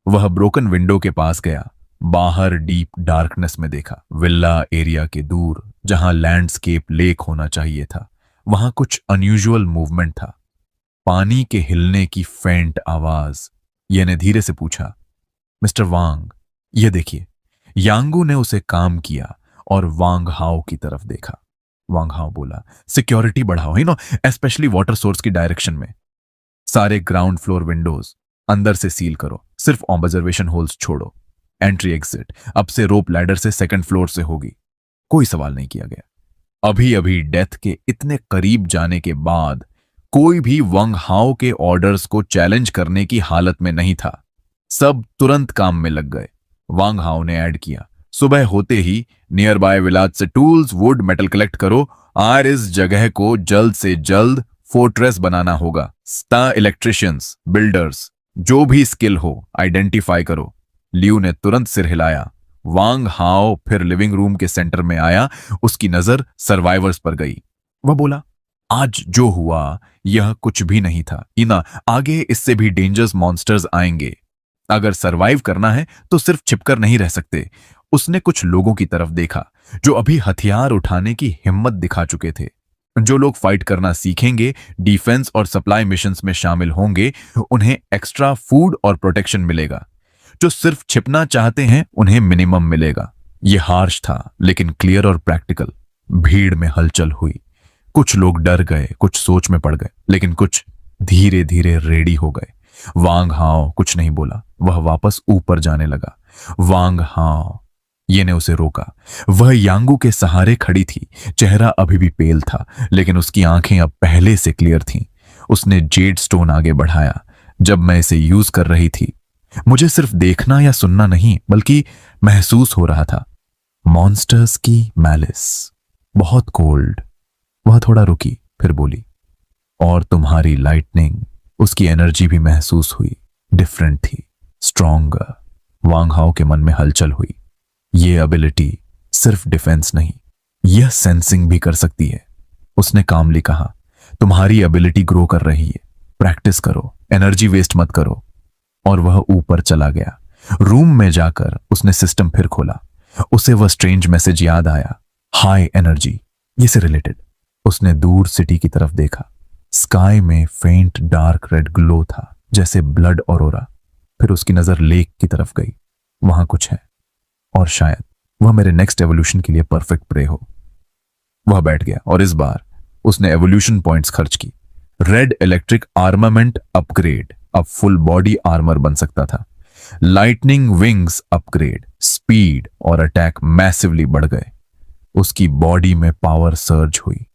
वह ब्रोकन विंडो के पास गया, बाहर डीप डार्कनेस में देखा। विला एरिया के दूर जहां लैंडस्केप लेक होना चाहिए था, वहां कुछ अनयूजुअल मूवमेंट था। पानी के हिलने की फेंट आवाज। ये ने धीरे से पूछा, मिस्टर वांग, ये देखिए। यांगू ने उसे काम किया और वांग हाओ की तरफ देखा। वांग हाओ बोला, सिक्योरिटी बढ़ाओ, स्पेशली वाटर सोर्स की डायरेक्शन में। सारे ग्राउंड फ्लोर विंडोज अंदर से सील करो, सिर्फ ऑब्जर्वेशन होल्स छोड़ो। एंट्री एग्जिट अब से रोप लैडर से सेकंड फ्लोर से होगी। कोई सवाल नहीं किया गया। अभी अभी डेथ के इतने करीब जाने के बाद कोई भी वांग हाओ के ऑर्डर्स को चैलेंज करने की हालत में नहीं था। सब तुरंत काम में लग गए। वांग हाओ ने ऐड किया, सुबह होते ही नियर बाय विलाज से टूल्स, वुड, मेटल कलेक्ट करो। आर इस जगह को जल्द से जल्द फोर्ट्रेस बनाना होगा। स्टा इलेक्ट्रिशियंस, बिल्डर्स, जो भी स्किल हो आइडेंटिफाई करो। लियू ने तुरंत सिर हिलाया। वांग हाओ फिर लिविंग रूम के सेंटर में आया। उसकी नजर सर्वाइवर्स पर गई। वह बोला, आज जो हुआ यह कुछ भी नहीं था। इना आगे इससे भी डेंजरस मॉन्स्टर्स आएंगे। अगर सरवाइव करना है तो सिर्फ छिपकर नहीं रह सकते। उसने कुछ लोगों की तरफ देखा जो अभी हथियार उठाने की हिम्मत दिखा चुके थे। जो लोग फाइट करना सीखेंगे, डिफेंस और सप्लाई मिशंस में शामिल होंगे, उन्हें एक्स्ट्रा फूड और प्रोटेक्शन मिलेगा। जो सिर्फ छिपना चाहते हैं उन्हें मिनिमम मिलेगा। यह हार्श था लेकिन क्लियर और प्रैक्टिकल। भीड़ में हलचल हुई। कुछ लोग डर गए, कुछ सोच में पड़ गए, लेकिन कुछ धीरे धीरे रेडी हो गए। वांग हाओ कुछ नहीं बोला। वह वापस ऊपर जाने लगा। वांग हाओ, ये ने उसे रोका। वह यांगू के सहारे खड़ी थी। चेहरा अभी भी पेल था, लेकिन उसकी आंखें अब पहले से क्लियर थीं। उसने जेड स्टोन आगे बढ़ाया। जब मैं इसे यूज कर रही थी, मुझे सिर्फ देखना या सुनना नहीं, बल्कि महसूस हो रहा था मॉन्स्टर्स की मैलिस। बहुत कोल्ड। वह थोड़ा रुकी, फिर बोली, और तुम्हारी लाइटनिंग, उसकी एनर्जी भी महसूस हुई। डिफरेंट थी, स्ट्रॉन्गर। वांग हाओ के मन में हलचल हुई। यह एबिलिटी सिर्फ डिफेंस नहीं, यह सेंसिंग भी कर सकती है। उसने कामली कहा, तुम्हारी एबिलिटी ग्रो कर रही है, प्रैक्टिस करो, एनर्जी वेस्ट मत करो। और वह ऊपर चला गया। रूम में जाकर उसने सिस्टम फिर खोला। उसे वह स्ट्रेंज मैसेज याद आया, हाई एनर्जी, ये से रिलेटेड। उसने दूर सिटी की तरफ देखा। स्काई में फेंट डार्क रेड ग्लो था, जैसे ब्लड ऑरोरा। फिर उसकी नजर लेक की तरफ गई। वहां कुछ है, और शायद वह मेरे नेक्स्ट एवोल्यूशन के लिए परफेक्ट प्रे हो। वह बैठ गया और इस बार उसने एवोल्यूशन पॉइंट्स खर्च की। रेड इलेक्ट्रिक आर्मामेंट अपग्रेड, अब फुल बॉडी आर्मर बन सकता था। लाइटनिंग विंग्स अपग्रेड, स्पीड और अटैक मैसिवली बढ़ गए। उसकी बॉडी में पावर सर्ज हुई।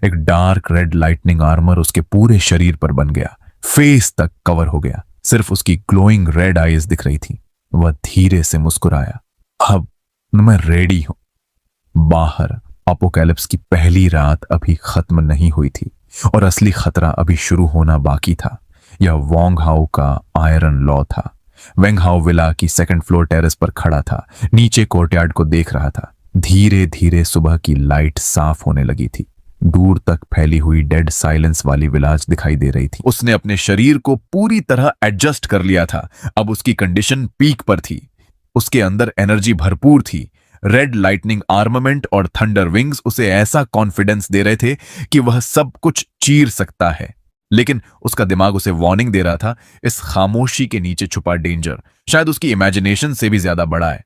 एक डार्क रेड लाइटनिंग आर्मर उसके पूरे शरीर पर बन गया। फेस तक कवर हो गया। सिर्फ उसकी ग्लोइंग रेड आईज दिख रही थी। वह धीरे से मुस्कुराया। अब मैं रेडी हूं। बाहर अपोकैलिप्स की पहली रात अभी खत्म नहीं हुई थी और असली खतरा अभी शुरू होना बाकी था। यह वांग हाओ का आयरन लॉ था। वेंग हाओ विला की सेकंड फ्लोर टेरेस पर खड़ा था, नीचे कोर्टयार्ड को देख रहा था। धीरे धीरे सुबह की लाइट साफ होने लगी थी। दूर तक फैली हुई डेड साइलेंस वाली विलाज दिखाई दे रही थी। उसने अपने शरीर को पूरी तरह एडजस्ट कर लिया था। अब उसकी कंडीशन पीक पर थी। उसके अंदर एनर्जी भरपूर थी। रेड लाइटनिंग आर्मामेंट और थंडर विंग्स उसे ऐसा कॉन्फिडेंस दे रहे थे कि वह सब कुछ चीर सकता है। लेकिन उसका दिमाग उसे वार्निंग दे रहा था, इस खामोशी के नीचे छुपा डेंजर शायद उसकी इमेजिनेशन से भी ज्यादा बड़ा है।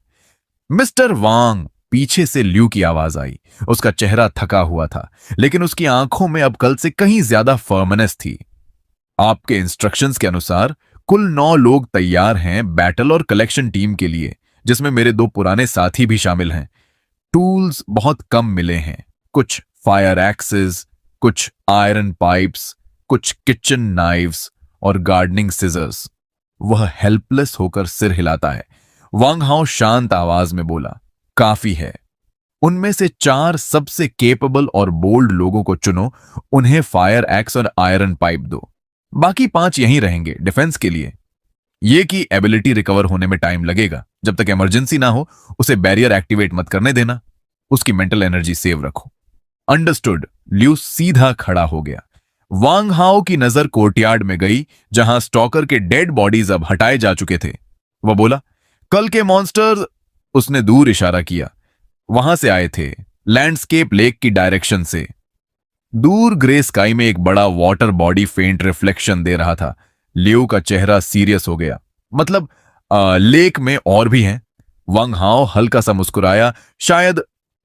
मिस्टर वांग, पीछे से ल्यू की आवाज आई। उसका चेहरा थका हुआ था, लेकिन उसकी आंखों में अब कल से कहीं ज्यादा फर्मनेस थी। आपके इंस्ट्रक्शंस के अनुसार कुल 9 लोग तैयार हैं बैटल और कलेक्शन टीम के लिए, जिसमें मेरे 2 पुराने साथी भी शामिल हैं। टूल्स बहुत कम मिले हैं, कुछ फायर एक्सेस, कुछ आयरन पाइप्स, कुछ किचन नाइव्स और गार्डनिंग सिजर्स। वह हेल्पलेस होकर सिर हिलाता है। वांग हाओ शांत आवाज में बोला, काफी है। उनमें से 4 सबसे केपेबल और बोल्ड लोगों को चुनो, उन्हें फायर एक्स और आयरन पाइप दो। बाकी 5 यहीं रहेंगे डिफेंस के लिए। यह कि एबिलिटी रिकवर होने में टाइम लगेगा। जब तक इमरजेंसी ना हो उसे बैरियर एक्टिवेट मत करने देना। उसकी मेंटल एनर्जी सेव रखो। अंडरस्टूड। ल्यू सीधा खड़ा हो गया। वांग हाओ की नजर कोर्टयार्ड में गई, जहां स्टॉकर के डेड बॉडीज अब हटाए जा चुके थे। वह बोला, कल के मॉन्स्टर्स, उसने दूर इशारा किया, वहां से आए थे, लैंडस्केप लेक की डायरेक्शन से। दूर ग्रे स्काई में एक बड़ा वाटर बॉडी फेंट रिफ्लेक्शन दे रहा था। लियो का चेहरा सीरियस हो गया। मतलब लेक में और भी हैं? वांग हाओ हल्का सा मुस्कुराया। शायद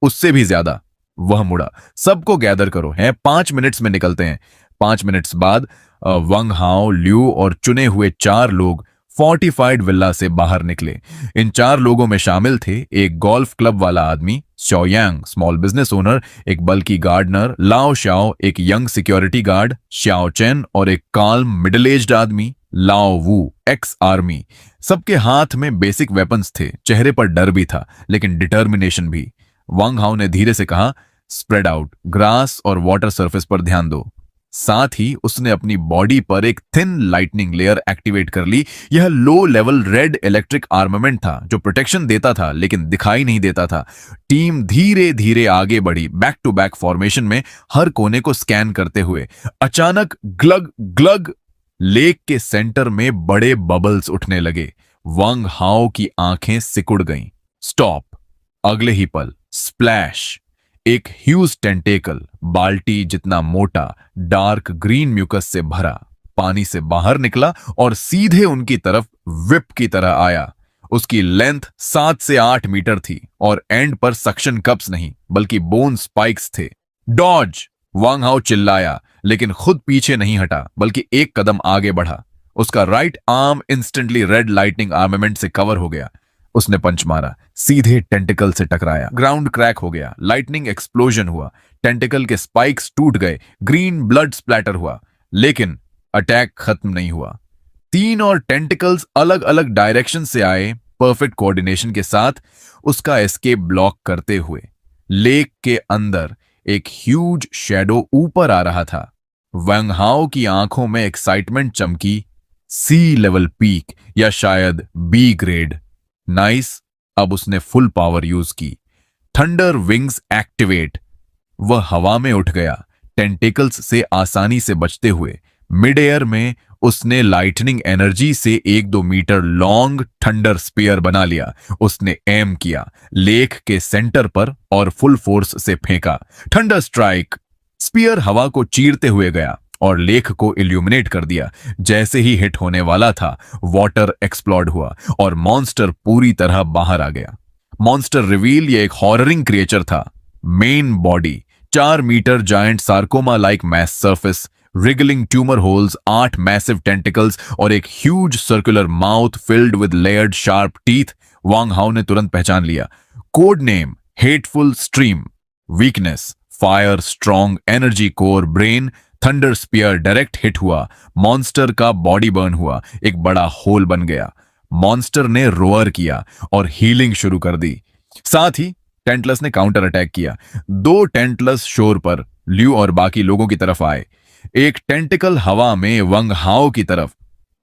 उससे भी ज्यादा। वह मुड़ा, सबको गैदर करो, हैं 5 मिनट्स में निकलते हैं। 5 मिनट्स बाद वंग हाओ, ल्यू और चुने हुए 4 लोग फोर्टिफाइड विला से बाहर निकले। इन 4 लोगों में शामिल थे एक गोल्फ क्लब वाला आदमी श्योयांग, स्मॉल बिजनेस ओनर, एक बल्कि गार्डनर लाओ शाओ, एक यंग सिक्योरिटी गार्ड श्याओ चेन और एक काल्म मिडिल एज्ड आदमी लाओ वू, एक्स आर्मी। सबके हाथ में बेसिक वेपन्स थे, चेहरे पर डर भी था लेकिन डिटर्मिनेशन भी। वांग हाओ ने धीरे से कहा, स्प्रेड आउट, ग्रास और वाटर सरफेस पर ध्यान दो। साथ ही उसने अपनी बॉडी पर एक थिन लाइटनिंग लेयर एक्टिवेट कर ली। यह low level red electric armament था जो प्रोटेक्शन देता था लेकिन दिखाई नहीं देता था। टीम धीरे धीरे आगे बढ़ी, बैक टू बैक फॉर्मेशन में, हर कोने को स्कैन करते हुए। अचानक ग्लग ग्लग, लेक के सेंटर में बड़े बबल्स उठने लगे। वांग हाओ की आंखें सिकुड़ गईं। स्टॉप। अगले ही पल स्प्लैश, एक ह्यूज टेंटेकल, बाल्टी जितना मोटा, डार्क ग्रीन म्यूकस से भरा, पानी से बाहर निकला और सीधे उनकी तरफ विप की तरह आया। उसकी लेंथ 7 से 8 मीटर थी और एंड पर सक्शन कप्स नहीं बल्कि बोन स्पाइक्स थे। डॉज! वांग हाओ चिल्लाया लेकिन खुद पीछे नहीं हटा बल्कि एक कदम आगे बढ़ा। उसका right arm instantly red lightning armament से कवर हो गया। उसने पंच मारा, सीधे टेंटिकल से टकराया, ग्राउंड क्रैक हो गया, लाइटनिंग एक्सप्लोजन हुआ, टेंटिकल के स्पाइक्स टूट गए, ग्रीन ब्लड स्प्लैटर हुआ, लेकिन अटैक खत्म नहीं हुआ। 3 और टेंटिकल्स अलग अलग डायरेक्शन से आए, परफेक्ट कोऑर्डिनेशन के साथ, उसका एस्केप ब्लॉक करते हुए। लेक के अंदर एक ह्यूज शैडो ऊपर आ रहा था। वांग हाओ की आंखों में एक्साइटमेंट चमकी। सी लेवल पीक या शायद बी ग्रेड। नाइस। अब उसने फुल पावर यूज की। Thunder wings activate. वह हवा में उठ गया, टेंटिकल्स से आसानी से बचते हुए। मिड एयर में उसने लाइटनिंग एनर्जी से 1-2 मीटर लॉन्ग थंडर स्पीयर बना लिया। उसने एम किया लेक के सेंटर पर और फुल फोर्स से फेंका। Thunder strike. स्पीयर हवा को चीरते हुए गया और लेक को इल्यूमिनेट कर दिया। जैसे ही हिट होने वाला था, वाटर एक्सप्लोड हुआ और मॉन्स्टर पूरी तरह बाहर आ गया। मॉन्स्टर रिवील, ये एक हॉररिंग क्रिएचर था। Main body 4 metre giant sarcoma like mass surface, wriggling tumour holes, 8 massive tentacles और एक huge circular mouth filled with layered sharp teeth. Wang Hao ने तुरंत पहचान लिया। Code name hateful stream. Weakness fire strong energy core brain. Thunder spear direct hit हुआ, monster का body burn हुआ, एक बड़ा होल बन गया। मॉन्स्टर ने रोअर किया और हीलिंग शुरू कर दी। साथ ही टेंटलस ने काउंटर अटैक किया। 2 टेंटलस शोर पर, ल्यू और बाकी लोगों की तरफ आए। एक टेंटिकल हवा में वांग हाओ की तरफ।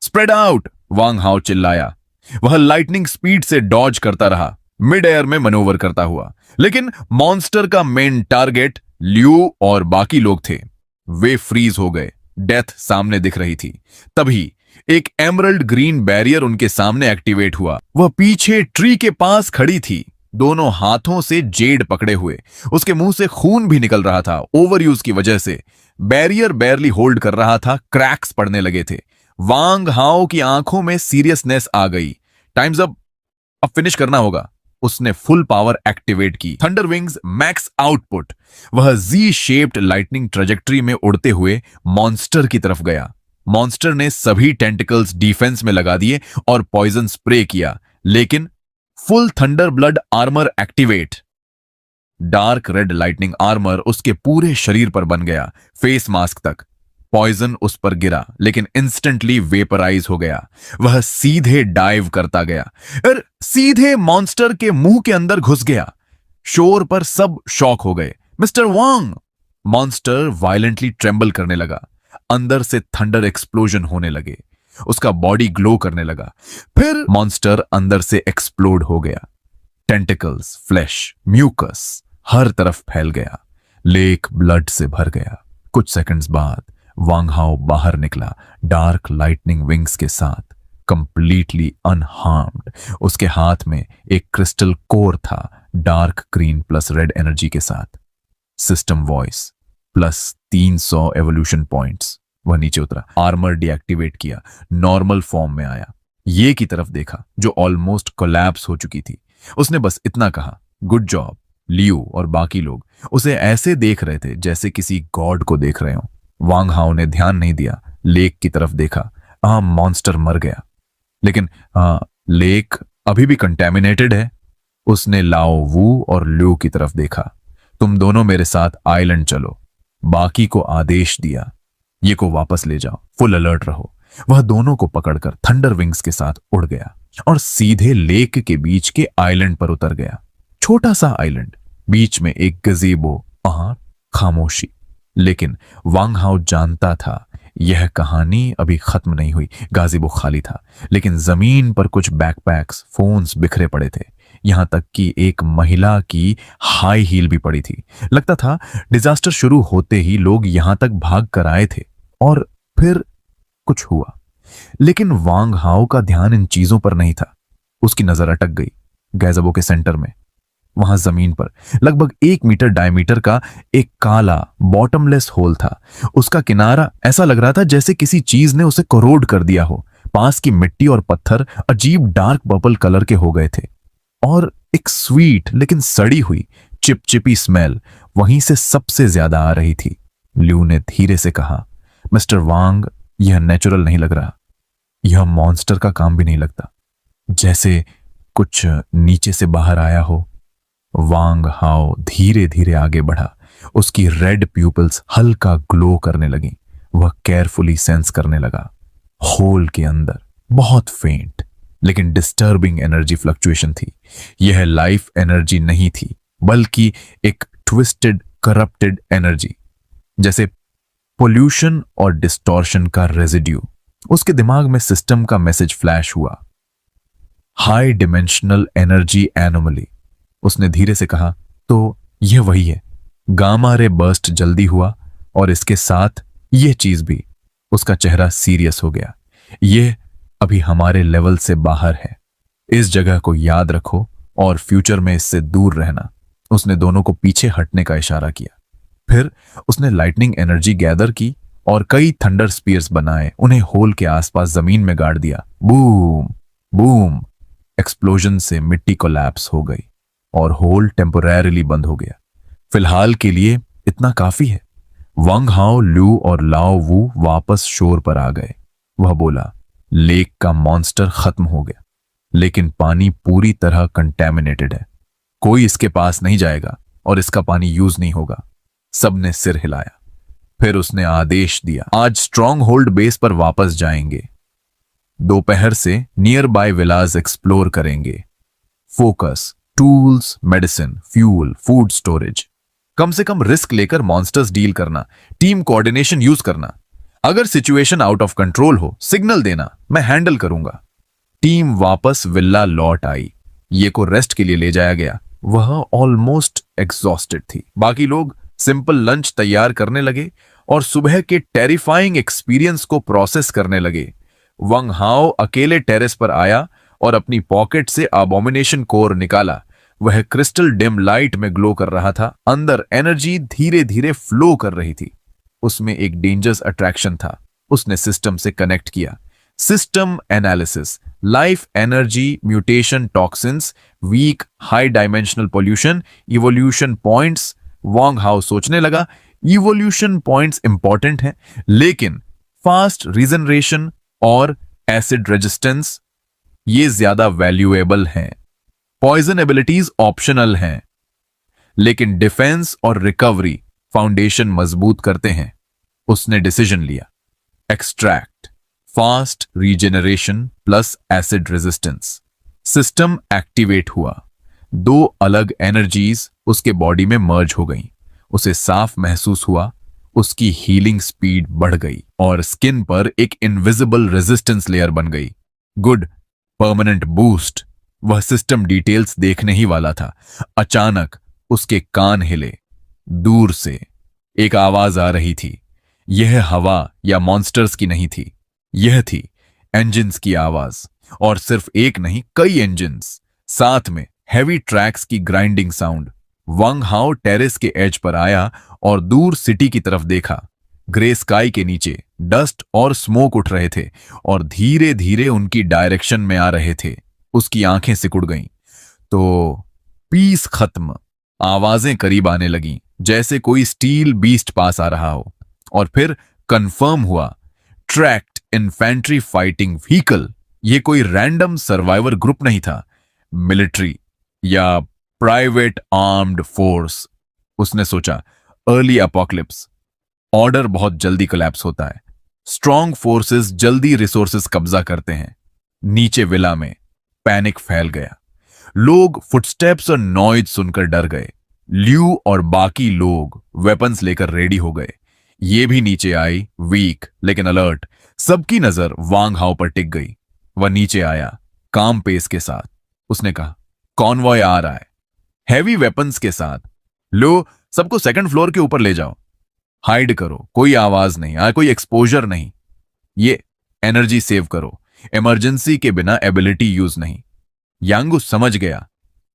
Spread out! वांग हाओ चिल्लाया। वह लाइटनिंग स्पीड से डॉज करता रहा, मिड एयर में मनोवर करता हुआ, लेकिन मॉन्स्टर का मेन टारगेट ल्यू और बाकी लोग थे। वे फ्रीज हो गए, डेथ सामने दिख रही थी। तभी एक एमरल्ड ग्रीन बैरियर उनके सामने एक्टिवेट हुआ। वह पीछे ट्री के पास खड़ी थी, दोनों हाथों से जेड पकड़े हुए। उसके मुंह से खून भी निकल रहा था, ओवरयूज की वजह से। बैरियर बैरली होल्ड कर रहा था, क्रैक्स पड़ने लगे थे। वांग हाओ की आंखों में सीरियसनेस आ गई। टाइम्स अप, अब फिनिश करना होगा। उसने फुल पावर एक्टिवेट की। Thunder wings max output. वह जी शेप्ड लाइटनिंग ट्रेजेक्टरी में उड़ते हुए मॉन्स्टर की तरफ गया। मॉन्स्टर ने सभी टेंटिकल्स डिफेंस में लगा दिए और पॉइजन स्प्रे किया, लेकिन full thunder blood armour activate. Dark red lightning armour उसके पूरे शरीर पर बन गया, फेस मास्क तक। पॉइजन उस पर गिरा लेकिन इंस्टेंटली वेपराइज हो गया। वह सीधे डाइव करता गया और सीधे मॉन्स्टर के मुंह के अंदर घुस गया। शोर पर सब शॉक हो गए। मिस्टर वांग! मॉन्स्टर वायलेंटली ट्रेम्बल करने लगा। अंदर से थंडर एक्सप्लोजन होने लगे। उसका बॉडी ग्लो करने लगा। फिर मॉन्स्टर अंदर से एक्सप्लोड हो गया। टेंटिकल्स, फ्लैश, म्यूकस हर तरफ फैल गया। लेक ब्लड से भर गया। कुछ सेकंड्स बाद वांग हाओ बाहर निकला, डार्क लाइटनिंग विंग्स के साथ, कंप्लीटली अनहार्म्ड। उसके हाथ में एक क्रिस्टल कोर था, dark green plus red energy के साथ। System voice plus 300 evolution points. वह नीचे उतरा, आर्मर डीएक्टिवेट किया, नॉर्मल फॉर्म में आया। ये की तरफ देखा जो ऑलमोस्ट कोलैप्स हो चुकी थी। उसने बस इतना कहा, गुड जॉब, लियू और बाकी लोग उसे ऐसे देख रहे थे जैसे किसी गॉड को देख रहे हो। वांग हाओ ने ध्यान नहीं दिया, लेक की तरफ देखा। मॉन्स्टर मर गया, लेकिन लेक अभी भी कंटेमिनेटेड है। उसने लाओ वू और ल्यू की तरफ देखा। तुम दोनों मेरे साथ आइलैंड चलो। बाकी को आदेश दिया, ये को वापस ले जाओ, फुल अलर्ट रहो। वह दोनों को पकड़कर थंडर विंग्स के साथ उड़ गया और सीधे लेक के बीच के आइलैंड पर उतर गया। छोटा सा आइलैंड, बीच में एक गज़ेबो, वहां खामोशी। लेकिन वांग हाओ जानता था यह कहानी अभी खत्म नहीं हुई। गाज़ेबो खाली था, लेकिन जमीन पर कुछ बैकपैक्स, फोन्स बिखरे पड़े थे। यहां तक कि एक महिला की हाई हील भी पड़ी थी। लगता था डिजास्टर शुरू होते ही लोग यहां तक भाग कर आए थे और फिर कुछ हुआ। लेकिन वांग हाओ का ध्यान इन चीजों पर नहीं था। उसकी नजर अटक गई गैज़ेबो के सेंटर में। वहां जमीन पर लगभग 1 मीटर डायमीटर का एक काला बॉटमलेस होल था। उसका किनारा ऐसा लग रहा था जैसे किसी चीज ने उसे करोड़ कर दिया हो। पास की मिट्टी और पत्थर अजीब डार्क पर्पल कलर के हो गए थे और एक स्वीट लेकिन सड़ी हुई चिपचिपी स्मेल वहीं से सबसे ज्यादा आ रही थी। ल्यू ने धीरे से कहा, मिस्टर वांग, यह नेचुरल नहीं लग रहा। यह मॉन्स्टर का काम भी नहीं लगता, जैसे कुछ नीचे से बाहर आया हो। वांग हाओ धीरे धीरे आगे बढ़ा। उसकी रेड प्यूपल्स हल्का ग्लो करने लगी। वह केयरफुली सेंस करने लगा। होल के अंदर बहुत फेंट लेकिन डिस्टर्बिंग एनर्जी फ्लक्चुएशन थी। यह लाइफ एनर्जी नहीं थी, बल्कि एक ट्विस्टेड करप्टेड एनर्जी, जैसे पोल्यूशन और डिस्टॉर्शन का रेजिड्यू। उसके दिमाग में सिस्टम का मैसेज फ्लैश हुआ, हाई डिमेंशनल एनर्जी एनोमली। उसने धीरे से कहा, तो यह वही है। गामा रे बर्स्ट जल्दी हुआ और इसके साथ यह चीज भी। उसका चेहरा सीरियस हो गया। यह अभी हमारे लेवल से बाहर है। इस जगह को याद रखो और फ्यूचर में इससे दूर रहना। उसने दोनों को पीछे हटने का इशारा किया। फिर उसने लाइटनिंग एनर्जी गैदर की और कई थंडर स्पीयर्स बनाए। उन्हें होल के आसपास जमीन में गाड़ दिया। बूम बूम, एक्सप्लोजन से मिट्टी कोलैप्स हो गई और होल टेम्पोरेरिली बंद हो गया। फिलहाल के लिए इतना काफी है। वांग हाओ, ल्यू और लाओ वू वापस शोर पर आ गए। वह बोला, लेक का मॉन्स्टर खत्म हो गया, लेकिन पानी पूरी तरह कंटेमिनेटेड है। कोई इसके पास नहीं जाएगा और इसका पानी यूज नहीं होगा। सबने सिर हिलाया। फिर उसने आदेश दिया, आज स्ट्रॉन्ग होल्ड बेस पर वापस जाएंगे। दोपहर से नियर बाय विलाज एक्सप्लोर करेंगे। Focus, tools, medicine, fuel, food storage. कम से कम रिस्क लेकर मॉन्स्टर्स डील करना, टीम कोऑर्डिनेशन यूज करना। अगर सिचुएशन आउट ऑफ कंट्रोल हो, सिग्नल देना, मैं हैंडल करूंगा। टीम वापस विल्ला लौट आई। ये को रेस्ट के लिए ले जाया गया। वह ऑलमोस्ट एग्जॉस्टेड थी। बाकी लोग सिंपल लंच तैयार करने लगे और सुबह के टेरिफाइंग एक्सपीरियंस को प्रोसेस करने लगे। वांग हाओ अकेले टेरेस पर आया और अपनी पॉकेट से अबोमिनेशन कोर निकाला। वह क्रिस्टल डिम लाइट में ग्लो कर रहा था। अंदर एनर्जी धीरे धीरे फ्लो कर रही थी। उसमें एक डेंजरस अट्रैक्शन था। उसने सिस्टम से कनेक्ट किया। System analysis, life energy, mutation toxins, weak high dimensional pollution, evolution points. Wang Hao सोचने लगा, इवोल्यूशन पॉइंट्स इंपॉर्टेंट हैं, लेकिन फास्ट रीजनरेशन और एसिड रेजिस्टेंस ये ज्यादा वैल्यूएबल हैं। पॉइजन एबिलिटीज ऑप्शनल हैं, लेकिन डिफेंस और रिकवरी फाउंडेशन मजबूत करते हैं। उसने डिसीजन लिया, extract, fast regeneration plus acid resistance. System activate हुआ। 2 अलग एनर्जीज उसके बॉडी में मर्ज हो गईं। उसे साफ महसूस हुआ। उसकी हीलिंग स्पीड बढ़ गई और स्किन पर एक इनविजिबल रेजिस्टेंस लेयर बन गई। Good, permanent boost. वह सिस्टम डिटेल्स देखने ही वाला था। अचानक उसके कान हिले। दूर से एक आवाज आ रही थी। यह हवा या मॉन्स्टर्स की नहीं थी, यह थी इंजिन्स की आवाज। और सिर्फ एक नहीं, कई इंजिन्स, साथ में हैवी ट्रैक्स की ग्राइंडिंग साउंड। वांग हाओ टेरेस के एज पर आया और दूर सिटी की तरफ देखा। ग्रे स्काई के नीचे डस्ट और स्मोक उठ रहे थे और धीरे धीरे उनकी डायरेक्शन में आ रहे थे। उसकी आंखें सिकुड़ गईं। तो पीस खत्म, आवाजें करीब आने लगीं, जैसे कोई स्टील बीस्ट पास आ रहा हो। और फिर कंफर्म हुआ, ट्रैक्ड इन्फेंट्री फाइटिंग व्हीकल। ये कोई रैंडम सर्वाइवर ग्रुप नहीं था, मिलिट्री या प्राइवेट आर्म्ड फोर्स। उसने सोचा, अर्ली अपोक्लिप्स, ऑर्डर बहुत जल्दी कोलैप्स होता है, स्ट्रॉन्ग फोर्सेस जल्दी रिसोर्सेस कब्जा करते हैं। नीचे विला में पैनिक फैल गया। लोग फुटस्टेप्स और नॉइज सुनकर डर गए। ल्यू और बाकी लोग वेपन्स लेकर रेडी हो गए। ये भी नीचे आई, वीक लेकिन अलर्ट। सबकी नजर वांग हाओ पर टिक गई। वह नीचे आया, काम पेस के साथ। उसने कहा, कॉन्वॉय आ रहा है, हैवी वेपन्स के साथ। लो, सबको सेकंड फ्लोर के ऊपर ले जाओ। हाइड करो, कोई आवाज नहीं, कोई एक्सपोजर नहीं। ये एनर्जी सेव करो, इमरजेंसी के बिना एबिलिटी यूज नहीं। यांगू समझ गया,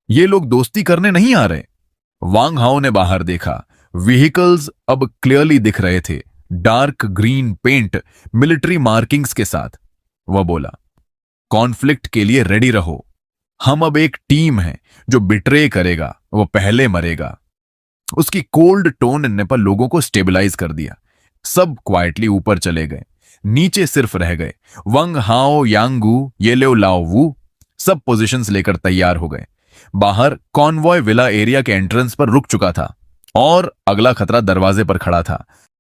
ये लोग दोस्ती करने नहीं आ रहे। वांग हाओ ने बाहर देखा। व्हीकल्स अब क्लियरली दिख रहे थे, dark green paint, military markings के साथ। वह बोला, कॉन्फ्लिक्ट के लिए रेडी रहो। हम अब एक टीम है, जो बिट्रे करेगा वो पहले मरेगा। उसकी कोल्ड टोन ने पर लोगों को स्टेबलाइज कर दिया। सब क्वाइटली ऊपर चले गए। नीचे सिर्फ रह गए वंग हाओ, यांगू, येलो लाओ वू। सब पोजीशंस लेकर तैयार हो गए। बाहर कॉन्वॉय विला एरिया के एंट्रेंस पर रुक चुका था और अगला खतरा दरवाजे पर खड़ा था।